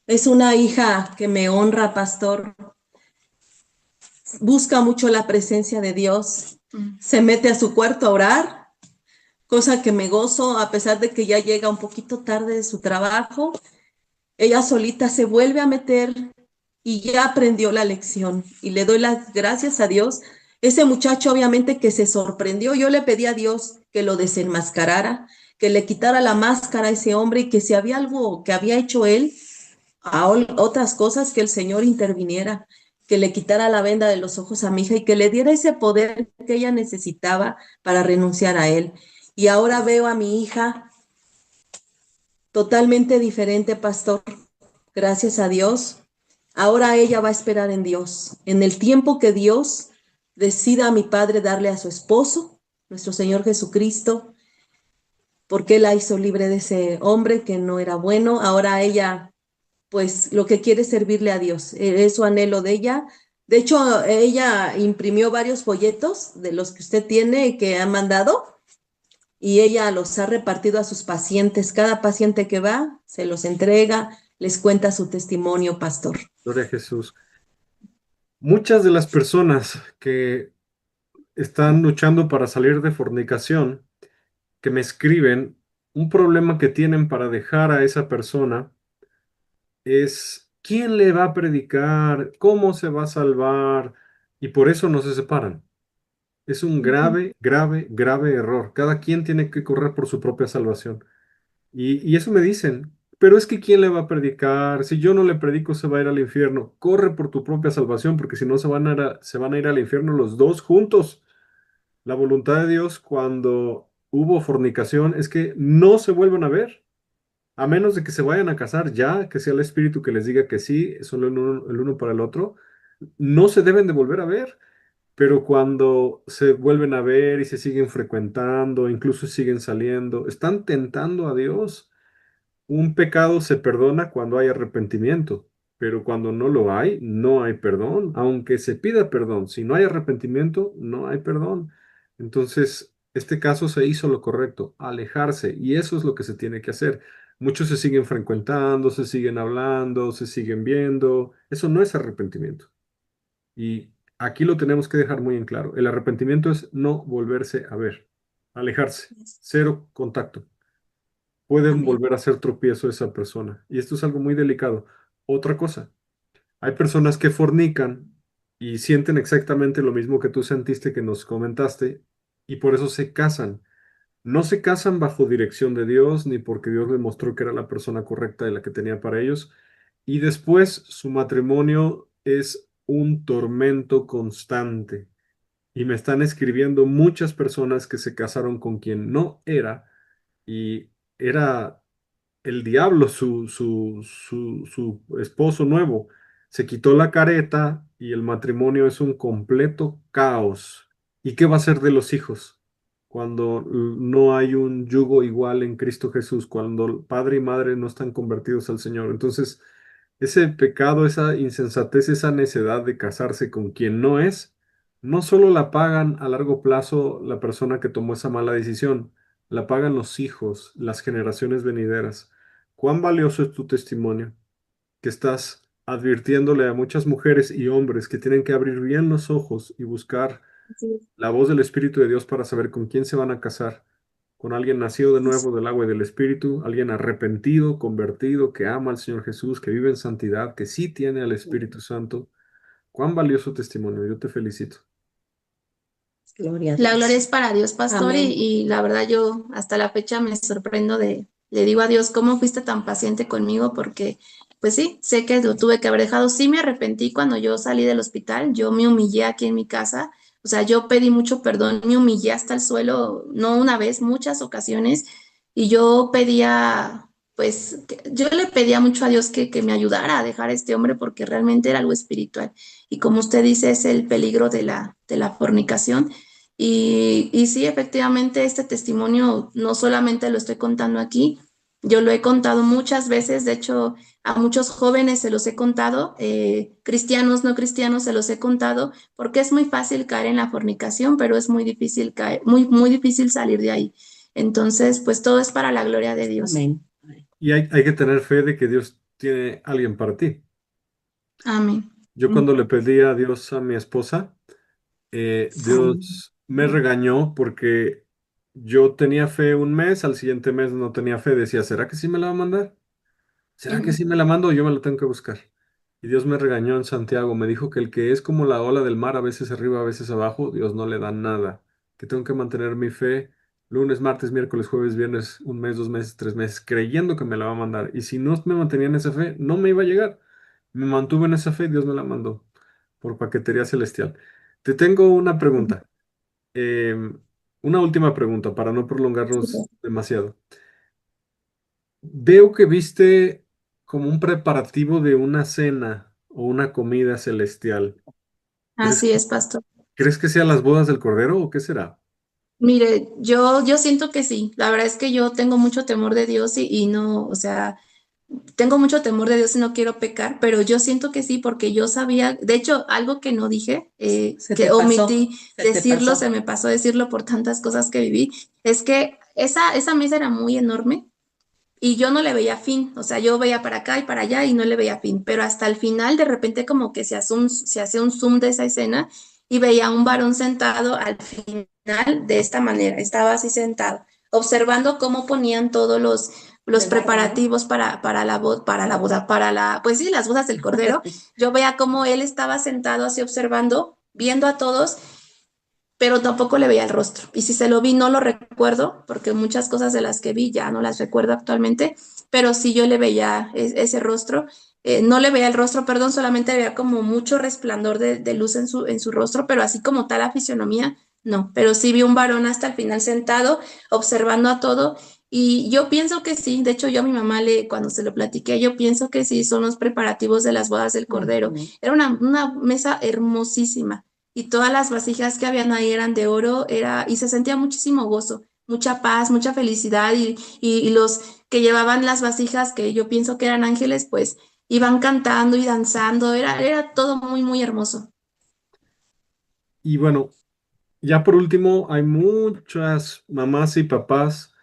C: Es una hija que me honra, pastor, busca mucho la presencia de Dios,
B: Mm.
C: se mete a su cuarto a orar, cosa que me gozo a pesar de que ya llega un poquito tarde de su trabajo. Ella solita se vuelve a meter y ya aprendió la lección y le doy las gracias a Dios. Ese muchacho obviamente que se sorprendió, yo le pedí a Dios que lo desenmascarara, que le quitara la máscara a ese hombre y que si había algo que había hecho él, otras cosas, que el Señor interviniera, que le quitara la venda de los ojos a mi hija y que le diera ese poder que ella necesitaba para renunciar a él. Y ahora veo a mi hija totalmente diferente, pastor. Gracias a Dios. Ahora ella va a esperar en Dios. En el tiempo que Dios decida a mi padre darle a su esposo, nuestro Señor Jesucristo, porque él la hizo libre de ese hombre que no era bueno. Ahora ella, pues lo que quiere es servirle a Dios. Es su anhelo de ella. De hecho, ella imprimió varios folletos de los que usted tiene que ha mandado y ella los ha repartido a sus pacientes. Cada paciente que va, se los entrega, les cuenta su testimonio, pastor.
A: Gloria a Jesús. Muchas de las personas que están luchando para salir de fornicación, que me escriben, un problema que tienen para dejar a esa persona es quién le va a predicar, cómo se va a salvar, y por eso no se separan. Es un
C: Ujú.
A: grave, grave, grave error. Cada quien tiene que correr por su propia salvación. Y eso me dicen. pero es que ¿quién le va a predicar? Si yo no le predico, se va a ir al infierno. Corre por tu propia salvación, porque si no se van a ir al infierno los dos juntos. La voluntad de Dios cuando hubo fornicación es que no se vuelvan a ver, a menos de que se vayan a casar ya, que sea el Espíritu que les diga que sí, son el uno para el otro, no se deben de volver a ver. Pero cuando se vuelven a ver y se siguen frecuentando, incluso siguen saliendo, están tentando a Dios. Un pecado se perdona cuando hay arrepentimiento, pero cuando no lo hay, no hay perdón. Aunque se pida perdón, si no hay arrepentimiento, no hay perdón. Entonces, este caso se hizo lo correcto, alejarse, y eso es lo que se tiene que hacer. Muchos se siguen frecuentando, se siguen hablando, se siguen viendo. Eso no es arrepentimiento. Y aquí lo tenemos que dejar muy en claro. El arrepentimiento es no volverse a ver, alejarse, cero contacto. Pueden
B: Amén.
A: volver a hacer tropiezo a esa persona. Y esto es algo muy delicado. Otra cosa, hay personas que fornican y sienten exactamente lo mismo que tú sentiste que nos comentaste y por eso se casan. No se casan bajo dirección de Dios ni porque Dios les mostró que era la persona correcta de la que tenía para ellos. Y después su matrimonio es un tormento constante. Y me están escribiendo muchas personas que se casaron con quien no era y era el diablo, su esposo nuevo, se quitó la careta y el matrimonio es un completo caos. ¿Y qué va a ser de los hijos cuando no hay un yugo igual en Cristo Jesús, cuando padre y madre no están convertidos al Señor? Entonces, ese pecado, esa insensatez, esa necedad de casarse con quien no es, no solo la pagan a largo plazo la persona que tomó esa mala decisión, la pagan los hijos, las generaciones venideras. ¿Cuán valioso es tu testimonio? Que estás advirtiéndole a muchas mujeres y hombres que tienen que abrir bien los ojos y buscar
B: Así
A: la voz del Espíritu de Dios para saber con quién se van a casar. Con alguien nacido de
B: es.
A: nuevo del agua y del Espíritu, alguien arrepentido, convertido, que ama al Señor Jesús, que vive en santidad, que sí tiene al Espíritu Santo. Cuán valioso testimonio. Yo te felicito.
C: Gloria a
B: La gloria
C: Dios.
B: es para Dios, pastor,
C: Amén.
B: y la verdad yo hasta la fecha me sorprendo le digo a Dios, ¿cómo fuiste tan paciente conmigo? Porque, pues sí, sé que lo tuve que haber dejado. Sí me arrepentí cuando yo salí del hospital, yo me humillé aquí en mi casa, o sea, yo pedí mucho perdón, me humillé hasta el suelo, no una vez, muchas ocasiones, y yo pedía, pues, yo le pedía mucho a Dios que me ayudara a dejar a este hombre porque realmente era algo espiritual. Y como usted dice, es el peligro de la fornicación. Y sí, efectivamente, este testimonio no solamente lo estoy contando aquí, yo lo he contado muchas veces, de hecho, a muchos jóvenes se los he contado, cristianos, no cristianos, se los he contado, porque es muy fácil caer en la fornicación, pero es muy difícil caer, muy difícil salir de ahí. Entonces, pues todo es para la gloria de Dios.
C: Amén.
A: Y hay que tener fe de que Dios tiene alguien para ti.
B: Amén.
A: Yo cuando le pedí a Dios a mi esposa,
C: Amén.
A: Dios me regañó porque yo tenía fe un mes, al siguiente mes no tenía fe, decía, ¿será que sí me la va a mandar? ¿Será que sí me la mando o yo me la tengo que buscar? Y Dios me regañó en Santiago, me dijo que el que es como la ola del mar, a veces arriba, a veces abajo, Dios no le da nada, que tengo que mantener mi fe lunes, martes, miércoles, jueves, viernes, un mes, 2 meses, 3 meses, creyendo que me la va a mandar. Y si no me mantenía en esa fe, no me iba a llegar. Me mantuve en esa fe y Dios me la mandó por paquetería celestial. Te tengo una pregunta, em, una última pregunta para no prolongarnos demasiado. Veo que viste como un preparativo de una cena o una comida celestial. ¿Crees,
B: Así es, pastor.
A: crees que sean las bodas del Cordero o qué será?
B: Mire, yo siento que sí. La verdad es que yo tengo mucho temor de Dios y no, o sea, tengo mucho temor de Dios y no quiero pecar, pero yo siento que sí, porque yo sabía, de hecho, algo que no dije,
C: Se
B: que
C: te pasó,
B: omití
C: se te
B: decirlo, se
C: pasó.
B: me pasó decirlo por tantas cosas que viví, es que esa mesa era muy enorme y yo no le veía fin, o sea, yo veía para acá y para allá y no le veía fin, pero hasta el final de repente como que se hace un zoom de esa escena y veía a un varón sentado al final de esta manera, estaba así sentado, observando cómo ponían todos los
C: De barro, ¿no?
B: preparativos para la boda, pues sí, las bodas del Cordero. Yo veía cómo él estaba sentado así observando, viendo a todos pero tampoco le veía el rostro. Y si se lo vi, no lo recuerdo, porque muchas cosas de las que vi ya no las recuerdo actualmente, pero sí yo le veía ese rostro. No le veía el rostro, perdón, solamente veía como mucho resplandor de luz en su rostro, pero así como tal la fisionomía, no. Pero sí vi un varón hasta el final sentado, observando a todo. Y yo pienso que sí, de hecho yo a mi mamá cuando se lo platiqué, yo pienso que sí, son los preparativos de las bodas del Cordero.
C: Ujú.
B: Era una mesa hermosísima y todas las vasijas que habían ahí eran de oro, y se sentía muchísimo gozo, mucha paz, mucha felicidad y los que llevaban las vasijas, que yo pienso que eran ángeles, pues iban cantando y danzando, era todo muy, muy hermoso.
A: Y bueno, ya por último, hay muchas mamás y papás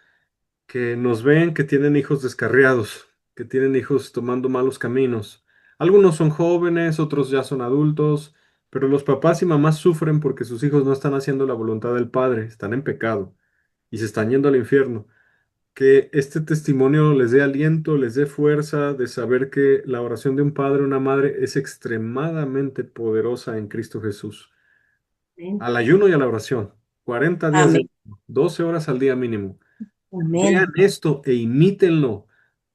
A: que nos ven que tienen hijos descarriados, que tienen hijos tomando malos caminos. Algunos son jóvenes, otros ya son adultos, pero los papás y mamás sufren porque sus hijos no están haciendo la voluntad del Padre, están en pecado y se están yendo al infierno. Que este testimonio les dé aliento, les dé fuerza de saber que la oración de un padre o una madre es extremadamente poderosa en Cristo Jesús.
C: Amén.
A: Al ayuno y a la oración, 40 días de
C: Amén.
A: ayuno, 12 horas al día mínimo. Vean
C: Amén.
A: esto e imítenlo.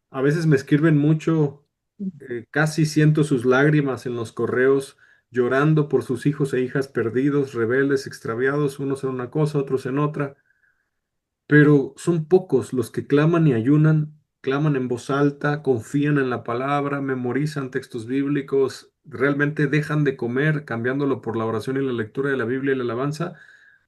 A: A veces me escriben mucho, casi siento sus lágrimas en los correos, llorando por sus hijos e hijas perdidos, rebeldes, extraviados, unos en una cosa, otros en otra. Pero son pocos los que claman y ayunan, claman en voz alta, confían en la palabra, memorizan textos bíblicos, realmente dejan de comer, cambiándolo por la oración y la lectura de la Biblia y la alabanza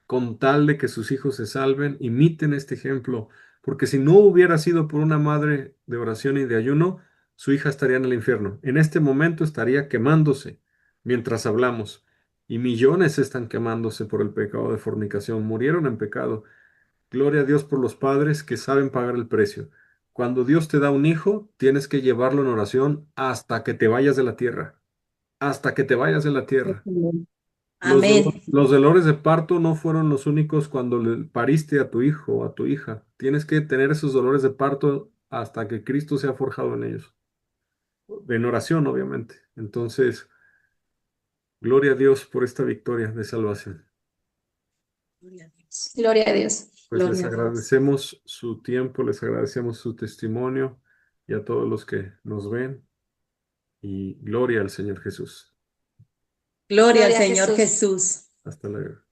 A: con tal de que sus hijos se salven, imiten este ejemplo, porque si no hubiera sido por una madre de oración y de ayuno, su hija estaría en el infierno. En este momento estaría quemándose mientras hablamos, y millones están quemándose por el pecado de fornicación, murieron en pecado. Gloria a Dios por los padres que saben pagar el precio. Cuando Dios te da un hijo, tienes que llevarlo en oración hasta que te vayas de la tierra, hasta que te vayas de la tierra.
C: Amén.
A: Los dolores de parto no fueron los únicos cuando le pariste a tu hijo o a tu hija. Tienes que tener esos dolores de parto hasta que Cristo sea forjado en ellos. En oración, obviamente. Entonces, gloria a Dios por esta victoria de salvación.
C: Gloria a Dios.
B: Gloria a Dios.
A: Pues les
C: Gloria a Dios.
A: agradecemos su tiempo, les agradecemos su testimonio y a todos los que nos ven. Y gloria al Señor Jesús.
C: Gloria al
B: Gloria a
C: Señor
B: Jesús.
C: Jesús.
A: Hasta luego.